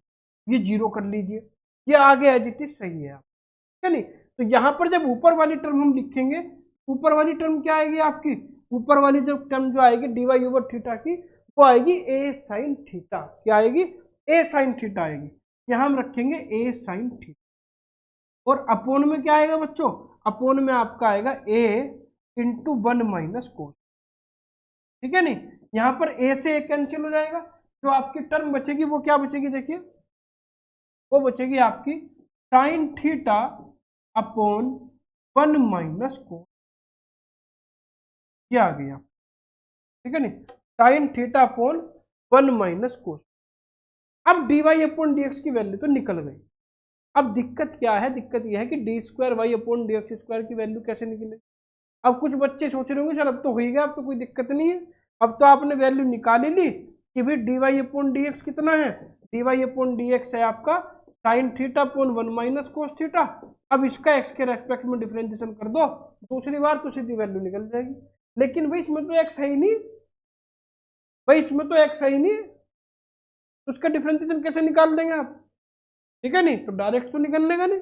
ये 0 कर लीजिए, ये आगे एज इट इज सही है, ठीक है नहीं? तो यहाँ पर जब ऊपर वाली टर्म हम लिखेंगे, ऊपर वाली टर्म क्या आएगी आपकी, ऊपर वाली जब टर्म जो आएगी dy ओवर थीटा की, वो आएगी a साइन थीटा। क्या आएगी, a साइन थीटा आएगी। यहाँ हम रखेंगे a साइन थीटा, और अपोन में क्या आएगा बच्चों, अपोन में आपका आएगा a इंटू 1 माइनस कोस। ठीक है नहीं, यहाँ पर a से a कैंसिल हो जाएगा, जो आपकी टर्म बचेगी वो क्या बचेगी, देखिए वो बचेगी आपकी साइन थीटा अपॉन 1 माइनस कोस। ये आ गया, ठीक है नहीं, साइन थीटा अपॉन 1 माइनस कोस। अब dy अपॉन dx की वैल्यू तो निकल गई। अब दिक्कत क्या है, दिक्कत यह है कि d square Y upon D x square की वैल्यू कैसे निकलेगी। अब कुछ बच्चे सोच रहे होंगे सर अब तो हो ही गया, अब तो कोई दिक्कत नहीं है, अब तो आपने वैल्यू निकाल ही ली कि भाई d Y upon D x कितना है, D Y upon D x है आपका sine theta upon 1 minus cos theta. अब इसका एक्स के रेस्पेक्ट में डिफरेंशिएशन कर दो दूसरी बार तो सीधी वैल्यू निकल जाएगी। लेकिन भाई इसमें तो एक्स है ही नहीं, भाई इसमें तो एक्स है ही नहीं, तो उसका डिफरेंशिएशन कैसे निकाल देंगे आप, ठीक है नहीं, तो डायरेक्ट तो निकलने का नहीं,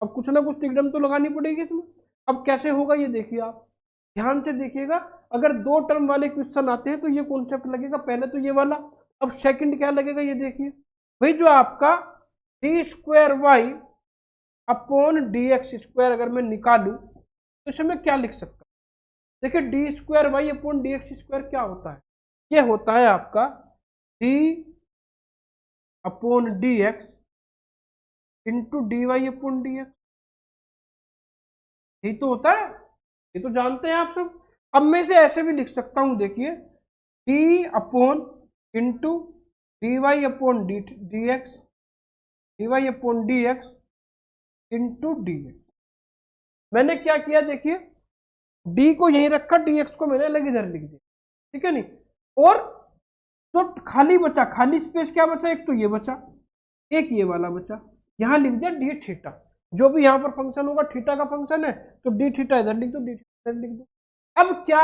अब कुछ ना कुछ टिकडम तो लगानी पड़ेगी इसमें। अब कैसे होगा ये देखिए, आप ध्यान से देखिएगा, अगर दो टर्म वाले क्वेश्चन आते हैं तो ये कॉन्सेप्ट लगेगा, पहले तो ये वाला, अब सेकंड क्या लगेगा ये देखिए, भाई जो आपका D square Y upon D x square अगर मैं निकालू तो इसमें क्या लिख सकता हूँ, देखिए D square Y upon D x square क्या होता है, ये होता है आपका d upon D x into D Y upon D x, यही तो होता है, ये तो जानते हैं आप सब। अब मैं इसे ऐसे भी लिख सकता हूं, देखिए d upon into D Y upon D x, d Y upon D x into d x. मैंने क्या किया देखिए, डी को यहीं रखा, डी एक्स को मैंने अलग इधर लिख दिया, ठीक है नहीं, और तो खाली बचा, खाली स्पेस क्या बचा, एक तो ये बचा, एक ये वाला बचा, यहां लिख दिया डी थीटा, जो भी यहां पर फंक्शन होगा थीटा का फंक्शन है तो डी थीटा इधर लिख दो, डी थीटा इधर लिख दो। अब क्या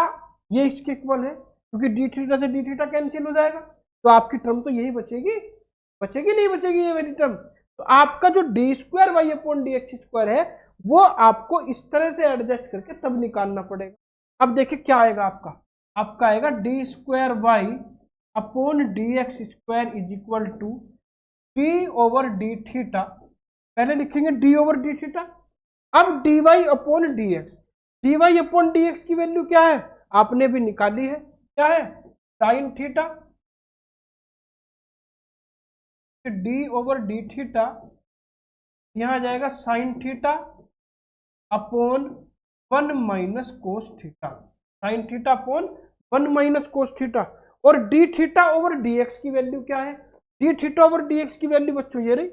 ये इसके इक्वल है, क्योंकि डी थीटा से डी थीटा कैंसिल हो जाएगा, तो आपकी टर्म तो यही बचेगी, बचेगी नहीं बचेगी ये वाली टर्म, तो आपका जो d square Y upon D x square है वो आपको इस तरह से एडजस्ट करके तब निकालना पड़ेगा। अब देखिए क्या आएगा आपका, आपका आएगा D square Y upon D x square is equal to d over d theta, पहले लिखेंगे डी ओवर डी थीटा, अब d Y upon D x, d Y upon D x की वैल्यू क्या है आपने भी निकाली है, क्या है sine theta, d over d theta यहां जाएगा sine theta upon 1 minus cos theta, sine theta upon 1 minus cos theta, और d theta over D x की वैल्यू क्या है, D theta over D x की वैल्यू बच्चों ये रही,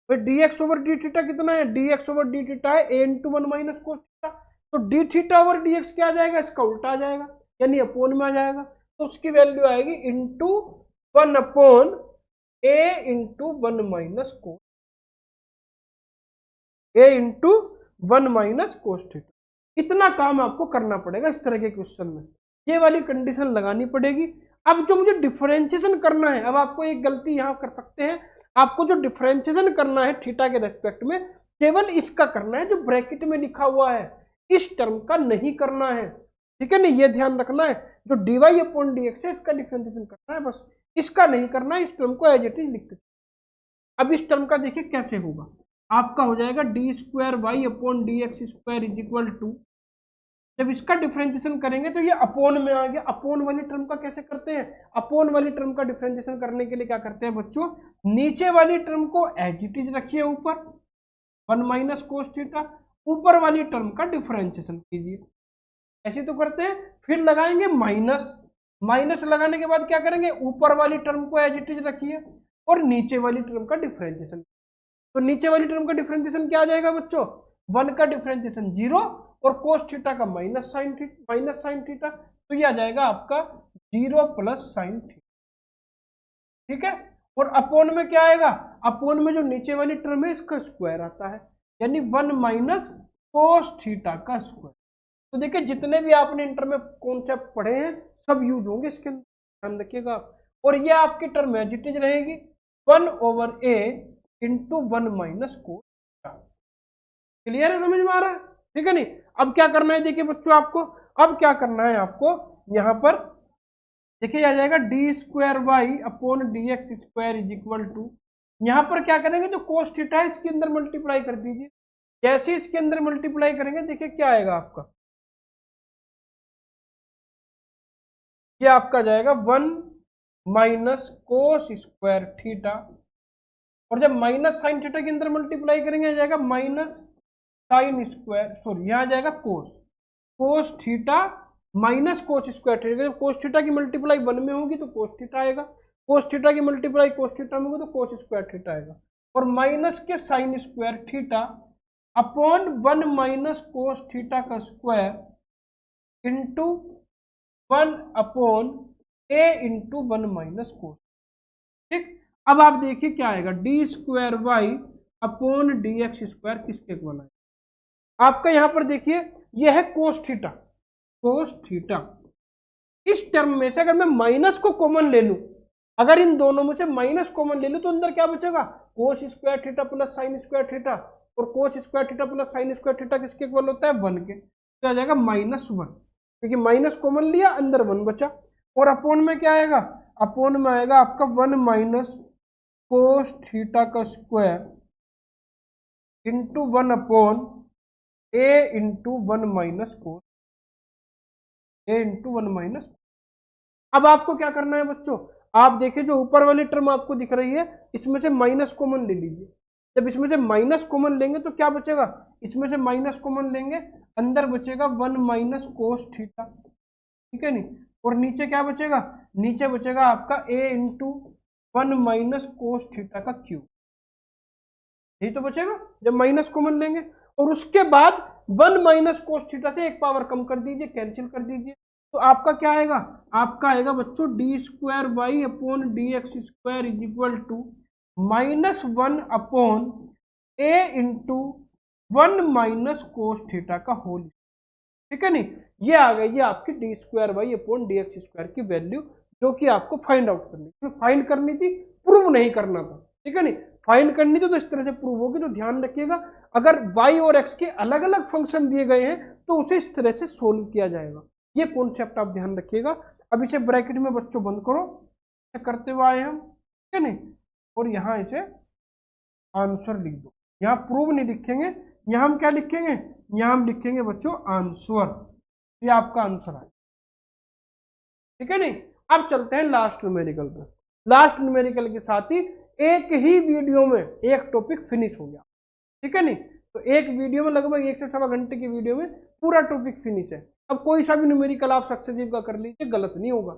D x over d theta कितना है, D x over d theta है ए इंटू 1 माइनस कोस थीटा, तो D theta over D x क्या आ जाएगा, इसका उल्टा आ जाएगा, यानी अपोन में आ जाएगा, तो उसकी वैल्यू आएगी into 1 upon a into 1 minus cos, A into 1 minus cos theta. इतना काम आपको करना पड़ेगा इस तरह के क्वेश्चन में, ये वाली कंडीशन लगानी पड़ेगी। अब जो मुझे डिफरेंशिएशन करना है, अब आपको एक गलती यहां कर सकते हैं, आपको जो डिफरेंशिएशन करना है थीटा के रेस्पेक्ट में केवल इसका करना है, जो ब्रैकेट में लिखा हुआ है इस टर्म का नहीं करना है, ठीक है नहीं, ये ध्यान रखना है, जो dy अपॉन dx है इसका डिफरेंशिएशन करना है, बस इसका नहीं करना है, इस टर्म को एज इट इज लिख दो। अब इस टर्म का देखिए कैसे होगा, आपका हो जाएगा d square Y upon D x square is equal to, जब इसका डिफरेंशिएशन करेंगे तो ये अपोन में आ गया, अपोन वाली टर्म का कैसे करते हैं, अपोन वाली टर्म का डिफरेंशिएशन करने के लिए क्या करते हैं बच्चों, नीचे वाली टर्म को एज इट इज रखिए ऊपर 1 माइनस कोस थीटा, ऊपर वाली टर्म का डिफरेंशिएशन कीजिए, ऐसे तो करते हैं, फिर लगाएंगे माइनस, माइनस लगाने के बाद क्या करेंगे, ऊपर वाली टर्म को एज इट इज रखिए और नीचे वाली टर्म का डिफरेंशिएशन, तो नीचे वाली टर्म का डिफरेंशिएशन क्या आ जाएगा बच्चों, 1 का डिफरेंशिएशन 0 और कोस थीटा का माइनस साइन थीटा, तो ये आ जाएगा आपका 0 प्लस साइन थीटा, ठीक है, और अपोन में क्या आएगा, अपोन में जो नीचे वाली टर्म है इसका स्क्वायर आता है, यानी 1 माइनस कोस थीटा का स्क्वायर। तो देखिए जितने भी आपने इंटर में कॉन्सेप्ट पढ़े हैं सब यूज होंगे, इसके ध्यान रखिएगा आप, और ये आपकी टर्म एज इट इज रहेगी 1 over a into 1 minus cos theta, clear है, समझ में आ रहा है? ठीक है नहीं। अब क्या करना है देखिए बच्चों आपको, अब क्या करना है आपको, यहाँ पर देखिए आ जाएगा d square Y upon D x square is equal to, यहाँ पर क्या करेंगे, जो कोस थीटा है इसके अंदर मल्टीप्लाई कर दीजिए। जैसे इसके अंदर मल्टीप्लाई करेंगे देखिए क्या आएगा आपका, ये आपका जाएगा 1 माइनस कोस स्क्वायर थीटा, और जब माइनस साइन थीटा के अंदर मल्टीप्लाई करेंगे आ जाएगा माइनस साइन स्क्वायर, सॉरी यहाँ आ जाएगा cos, cos theta minus cos square theta. जब कोस थीटा की मल्टीप्लाई 1 में होगी तो कोस थीटा आएगा, कोस थीटा की मल्टीप्लाई कोस थीटा में होगी तो कोस स्क्वायर थीटा आएगा, और minus k sine square theta upon 1 minus cos theta का square into 1 upon a into 1 minus cos. ठीक, अब आप देखिए क्या आएगा, D square Y upon D x square किसके इक्वल आएगा आपका, यहां पर देखिए यह है कोस थीटा, कोस थीटा। इस टर्म में से अगर मैं माइनस को कॉमन ले लूं, अगर इन दोनों में से माइनस कॉमन ले लूं तो अंदर क्या बचेगा, cos square theta plus sine square theta, और cos square theta plus sine square theta किसके इक्वल होता है, 1 के, तो आ जाएगा -1, क्योंकि माइनस कॉमन लिया अंदर 1 बचा, और अपोन में क्या आएगा, अपोन में आएगा आपका 1 माइनस कोस थीटा का square into 1 upon a into 1 minus cos, A into 1 minus. अब आपको क्या करना है बच्चों, आप देखिए जो ऊपर वाली टर्म आपको दिख रही है इसमें से माइनस कॉमन ले लीजिए। जब इसमें से माइनस कॉमन लेंगे तो क्या बचेगा, इसमें से माइनस कॉमन लेंगे अंदर बचेगा 1 माइनस कोस थीटा, ठीक है नहीं, और नीचे क्या बचेगा, नीचे बचेगा आपका a into 1 minus cos theta का क्यूब, यही तो बचेगा जब माइनस कॉमन लेंगे। और उसके बाद 1 माइनस कोस थीटा से एक पावर कम कर दीजिए, कैंसिल कर दीजिए, तो आपका क्या आएगा, आपका आएगा बच्चों D square Y upon D x square is equal to -1 upon a into 1 minus cos theta का होल, ठीक है नहीं। ये आ गई, ये आपकी d square Y upon D x square की वैल्यू, जो कि आपको फाइंड आउट करनी थी, फाइंड करनी थी, प्रूव नहीं करना था, ठीक है नहीं। फाइंड करनी थी तो इस तरह से प्रूव होगी, तो ध्यान रखिएगा अगर y और x के अलग अलग फंक्शन दिए गए हैं तो उसे इस तरह से सोल्व किया जाएगा, ये कॉन्सेप्ट आप ध्यान रखिएगा। अब इसे ब्रैकेट में बच्चों बंद करो, इसे करते हुए आए हम, ठीक है नहीं, और यहाँ इसे आंसर लिख दो, यहाँ प्रूव नहीं लिखेंगे, यहाँ हम क्या लिखेंगे, यहाँ हम लिखेंगे बच्चों आंसर, ये आपका आंसर है, ठीक है नहीं। अब चलते हैं लास्ट न्यूमेरिकल पे, लास्ट न्यूमेरिकल के साथ ही एक ही वीडियो में एक टॉपिक फिनिश हो गया, ठीक है नहीं। तो एक वीडियो में लगभग 1 से 1.25 घंटे की वीडियो में पूरा टॉपिक फिनिश है। अब कोई सा भी न्यूमेरिकल आप सक्सेसिव का कर लीजिए, गलत नहीं होगा,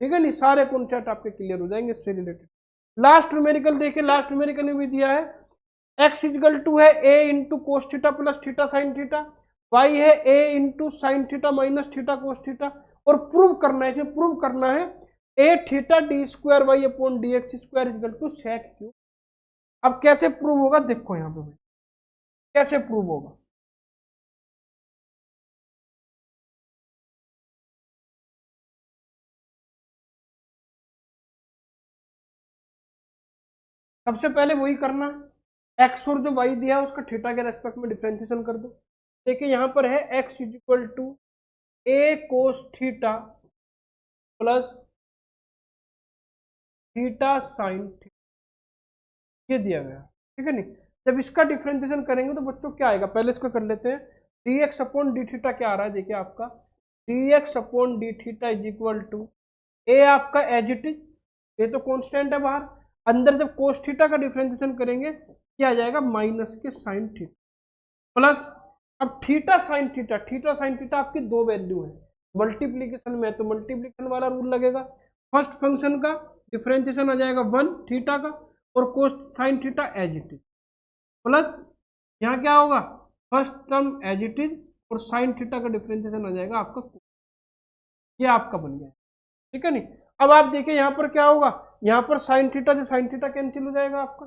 ठीक है नहीं, सारे कॉन्सेप्ट आपके क्लियर हो जाएंगे इससे रिलेटेड। लास्ट न्यूमेरिकल देखिए, लास्ट न्यूमेरिकल में भी दिया है x इजकल टू है a into cos theta plus theta sine theta, y है a into sine theta minus theta cos theta, और प्रूव करना है, इसमें प्रूव करना है a theta d square Y upon D x square is equal to sec cube. अब कैसे prove होगा देखो यहाँ पे कैसे प्रूव होगा, सबसे पहले वही करना है, एक्स और जो वाई दिया है उसका थीटा के रेस्पेक्ट में डिफरेंशिएशन कर दो। देखिए यहाँ पर है x is equal to a cos theta plus theta sine theta, ये दिया गया, ठीक है नहीं। जब इसका डिफरेंशिएशन करेंगे तो बच्चों क्या आएगा, पहले इसका कर लेते हैं, d x upon d theta क्या आ रहा है, देखिए आपका d x upon d theta is equal to a आपका एज इट इज, ये तो कांस्टेंट है बाहर, अंदर जब कोस थीटा का डिफरेंशिएशन करेंगे क्या आ जाएगा, minus k sine theta plus, अब theta sine theta, theta sine theta आपकी दो वैल्यू है, मल्टीप्लीकेशन में तो मल्टीप्लीकेशन वाला रूल लगेगा, फर्स्ट फंक्शन का डिफरेंशिएशन आ जाएगा 1 थीटा का, और cos sine theta as it is, plus यहाँ क्या होगा, first term as it is और साइन थीटा का डिफरेंशिएशन आ जाएगा आपका, ये आपका बन गया, ठीक है नहीं। अब आप देखिए यहाँ पर क्या होगा, यहाँ पर साइन थीटा से साइन थीटा कैंसिल हो जाएगा आपका,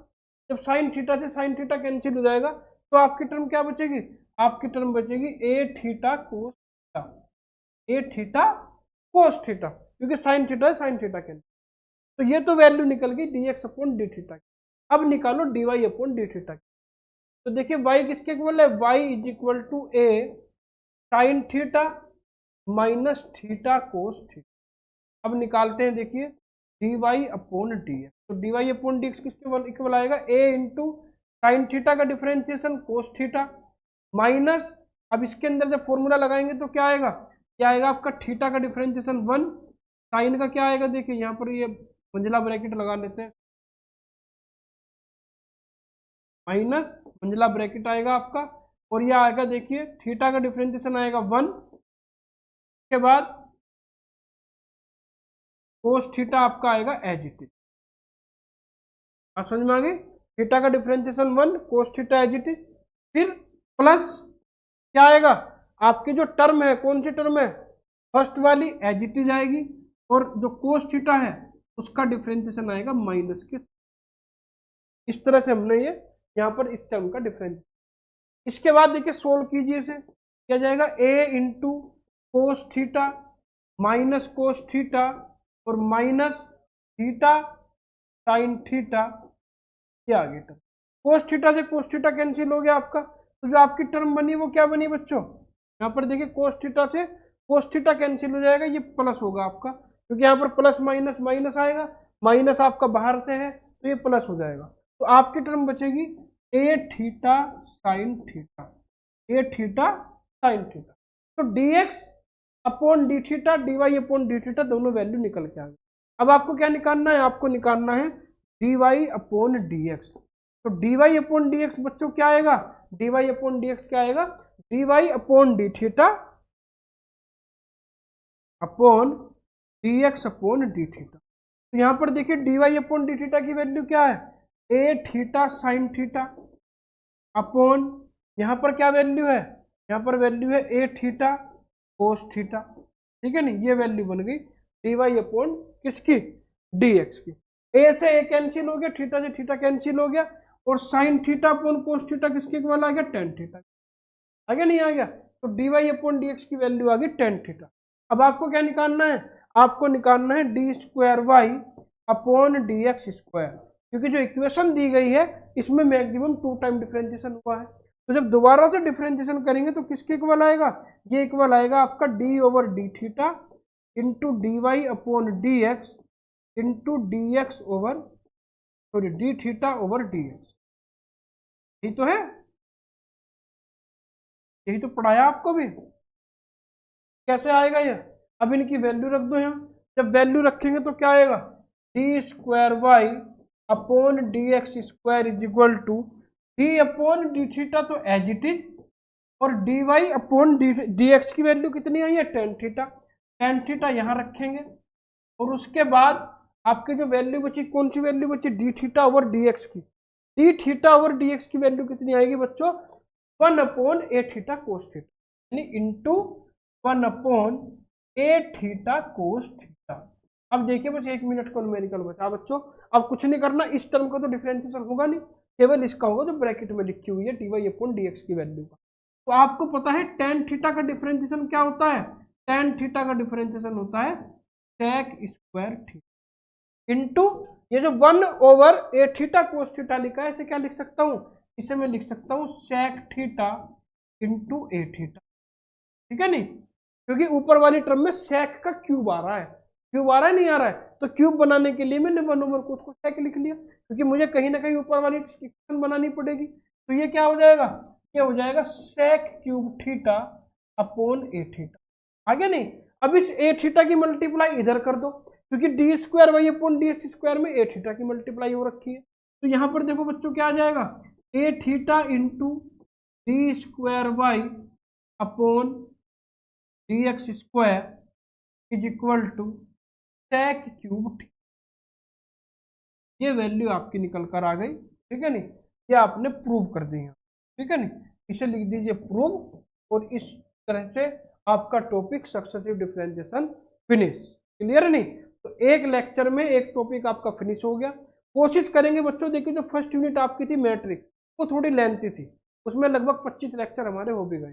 जब साइन थीटा से साइन थीटा कैंसिल हो जाएगा तो आपकी टर्म क्या बचेगी, आपकी टर्म बचेगी a theta cos theta, a theta cos theta, क्योंकि साइन थीटा है साइन थीटा कैंसिल, तो ये तो वैल्यू निकल गई d x upon d theta की। अब निकालो d Y upon d theta की, तो देखिए y किसके इक्वल है, y is equal to a sine theta minus theta cos theta. अब निकालते हैं, देखिए dy अपॉन dx, तो dy अपॉन dx किसके इक्वल आएगा, a इंटू साइन थीटा का डिफरेंशिएशन कोस थीटा माइनस, अब इसके अंदर जब फॉर्मूला लगाएंगे तो क्या आएगा, क्या आएगा आपका थीटा का डिफरेंशिएशन 1, साइन का क्या आएगा, देखिए यहाँ पर ये मंजिला ब्रैकेट लगा लेते हैं, माइनस मंजिला ब्रैकेट आएगा आपका, और यह आएगा देखिए थीटा का डिफरेंशिएशन आएगा 1, के बाद कोस थीटा आपका आएगा एज इट इज। आप समझ में आ गई, थीटा का differentiation 1, cos theta as it is, फिर प्लस क्या आएगा, आपकी जो टर्म है कौन सी टर्म है, फर्स्ट वाली एज इट इज आएगी, और जो कोस थीटा है उसका डिफरेंशिएशन आएगा माइनस के। इस तरह से हमने ये यहाँ पर इस टर्म का डिफरेंस। इसके बाद देखिए सोल्व कीजिए इसे, क्या जाएगा, a into cos theta minus cos theta और माइनस थीटा साइन थीटा, ये आ गई टर्म। कोस थीटा से कोस थीटा कैंसिल हो गया आपका, तो जो आपकी टर्म बनी वो क्या बनी बच्चों, यहाँ पर देखिए कोस थीटा से कोस थीटा कैंसिल हो जाएगा, ये प्लस होगा आपका, क्योंकि यहाँ पर प्लस माइनस माइनस आएगा, माइनस आपका बाहर से है तो ये प्लस हो जाएगा, तो आपकी टर्म बचेगी a theta sine theta, a theta sine theta. तो dx upon d theta, dy upon d theta दोनों वैल्यू निकल के आ गई। अब आपको क्या निकालना है, आपको निकालना है dy अपॉन dx। तो dy अपॉन dx बच्चों क्या आएगा, dy अपॉन dx क्या आएगा, dy upon d theta upon dx upon d theta. तो यहाँ पर देखिए dy अपॉन डी थीटा की वैल्यू क्या है, ए थीटा साइन थीटा अपॉन, यहाँ पर क्या वैल्यू है, यहाँ पर वैल्यू है ए थीटा कोस थीटा, ठीक है नहीं, ये वैल्यू बन गई dy अपॉन किसकी, dx की। ए से ए कैंसिल हो गया, थीटा से थीटा कैंसिल हो गया, और sine theta upon cos theta किसके इक्वल आ गया, टेन थीटा, आ गया नहीं आ गया, तो dy अपॉन dx की वैल्यू आ गई टेन थीटा। अब आपको क्या निकालना है, आपको निकालना है D square Y upon D x square, क्योंकि जो इक्वेशन दी गई है इसमें मैक्सिमम 2 टाइम डिफरेंशिएशन हुआ है, तो जब दोबारा से डिफरेंशिएशन करेंगे तो किसके इक्वल आएगा, ये इक्वल आएगा आपका d over d theta into D Y upon D x into d x over sorry d theta over D x. यही तो है, यही तो पढ़ाया आपको भी। कैसे आएगा ये, अब इनकी वैल्यू रख दो यहाँ, जब वैल्यू रखेंगे तो क्या आएगा, D square Y upon D x square is equal to d upon d theta तो एज इट इज, और d Y upon D x की वैल्यू कितनी आई है, टेन थीटा, टेन थीटा यहाँ रखेंगे, और उसके बाद आपकी जो वैल्यू बची, कौन सी वैल्यू बची, d theta over D x की, d theta over D x की वैल्यू कितनी आएगी बच्चों, 1 upon a theta cos theta, यानी into 1 upon a theta cos theta. अब देखिए बस 1 मिनट का न्यूमेरिकल बचा बच्चों, अब कुछ नहीं करना, इस टर्म का तो डिफरेंशिएशन होगा नहीं, केवल इसका होगा जो ब्रैकेट में लिखी हुई है D Y upon D x की वैल्यू का। तो आपको पता है टेन थीटा का डिफरेंशिएशन क्या होता है, टेन थीटा का डिफरेंशिएशन होता है सेक स्क्वायर थीटा इंटू ये जो 1 ओवर ए थीटा कोस थीटा लिखा है, इसे क्या लिख सकता हूँ, इसे मैं लिख सकता हूँ सेक थीटा इंटू ए थीटा, ठीक है नहीं, क्योंकि ऊपर वाली टर्म में सेक का क्यूब आ रहा है, क्यूब आ रहा है नहीं आ रहा है, तो क्यूब बनाने के लिए मैंने 1 ओवर कोस को सेक लिख लिया, क्योंकि मुझे कहीं ना कहीं ऊपर वाली इक्वेशन बनानी पड़ेगी, तो ये क्या हो जाएगा, ये हो जाएगा सेक cube theta upon a theta, आ गया नहीं। अब इस ए थीटा की मल्टीप्लाई इधर कर दो, क्योंकि d square Y upon D x square में ए थीटा की मल्टीप्लाई हो रखी है, तो यहाँ पर देखो बच्चों क्या आ जाएगा, a theta into D square Y upon D x square is equal to sec cube theta. ये वैल्यू आपकी निकल कर आ गई, ठीक है नहीं, ये आपने प्रूव कर दी है, ठीक है नहीं, इसे लिख दीजिए प्रूव, और इस तरह से आपका topic successive differentiation finish, clear नहीं। तो एक लेक्चर में एक टॉपिक आपका फिनिश हो गया। कोशिश करेंगे बच्चों, देखिए जो फर्स्ट यूनिट आपकी थी मैट्रिक्स, वो थोड़ी लेंथी थी, उसमें लगभग 25 लेक्चर हमारे हो भी गए।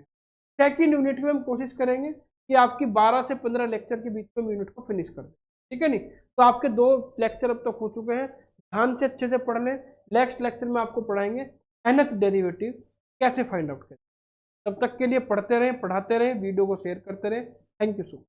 सेकेंड यूनिट में हम कोशिश करेंगे कि आपकी 12 से 15 लेक्चर के बीच में यूनिट को फिनिश कर दें, ठीक है नहीं। तो आपके 2 लेक्चर अब तक हो चुके हैं, ध्यान से अच्छे से पढ़ लें, नेक्स्ट लेक्चर में आपको पढ़ाएंगे nth डेरिवेटिव कैसे फाइंड आउट करें। तब तक के लिए पढ़ते रहें, पढ़ाते रहें, वीडियो को शेयर करते रहें। Thank you so much.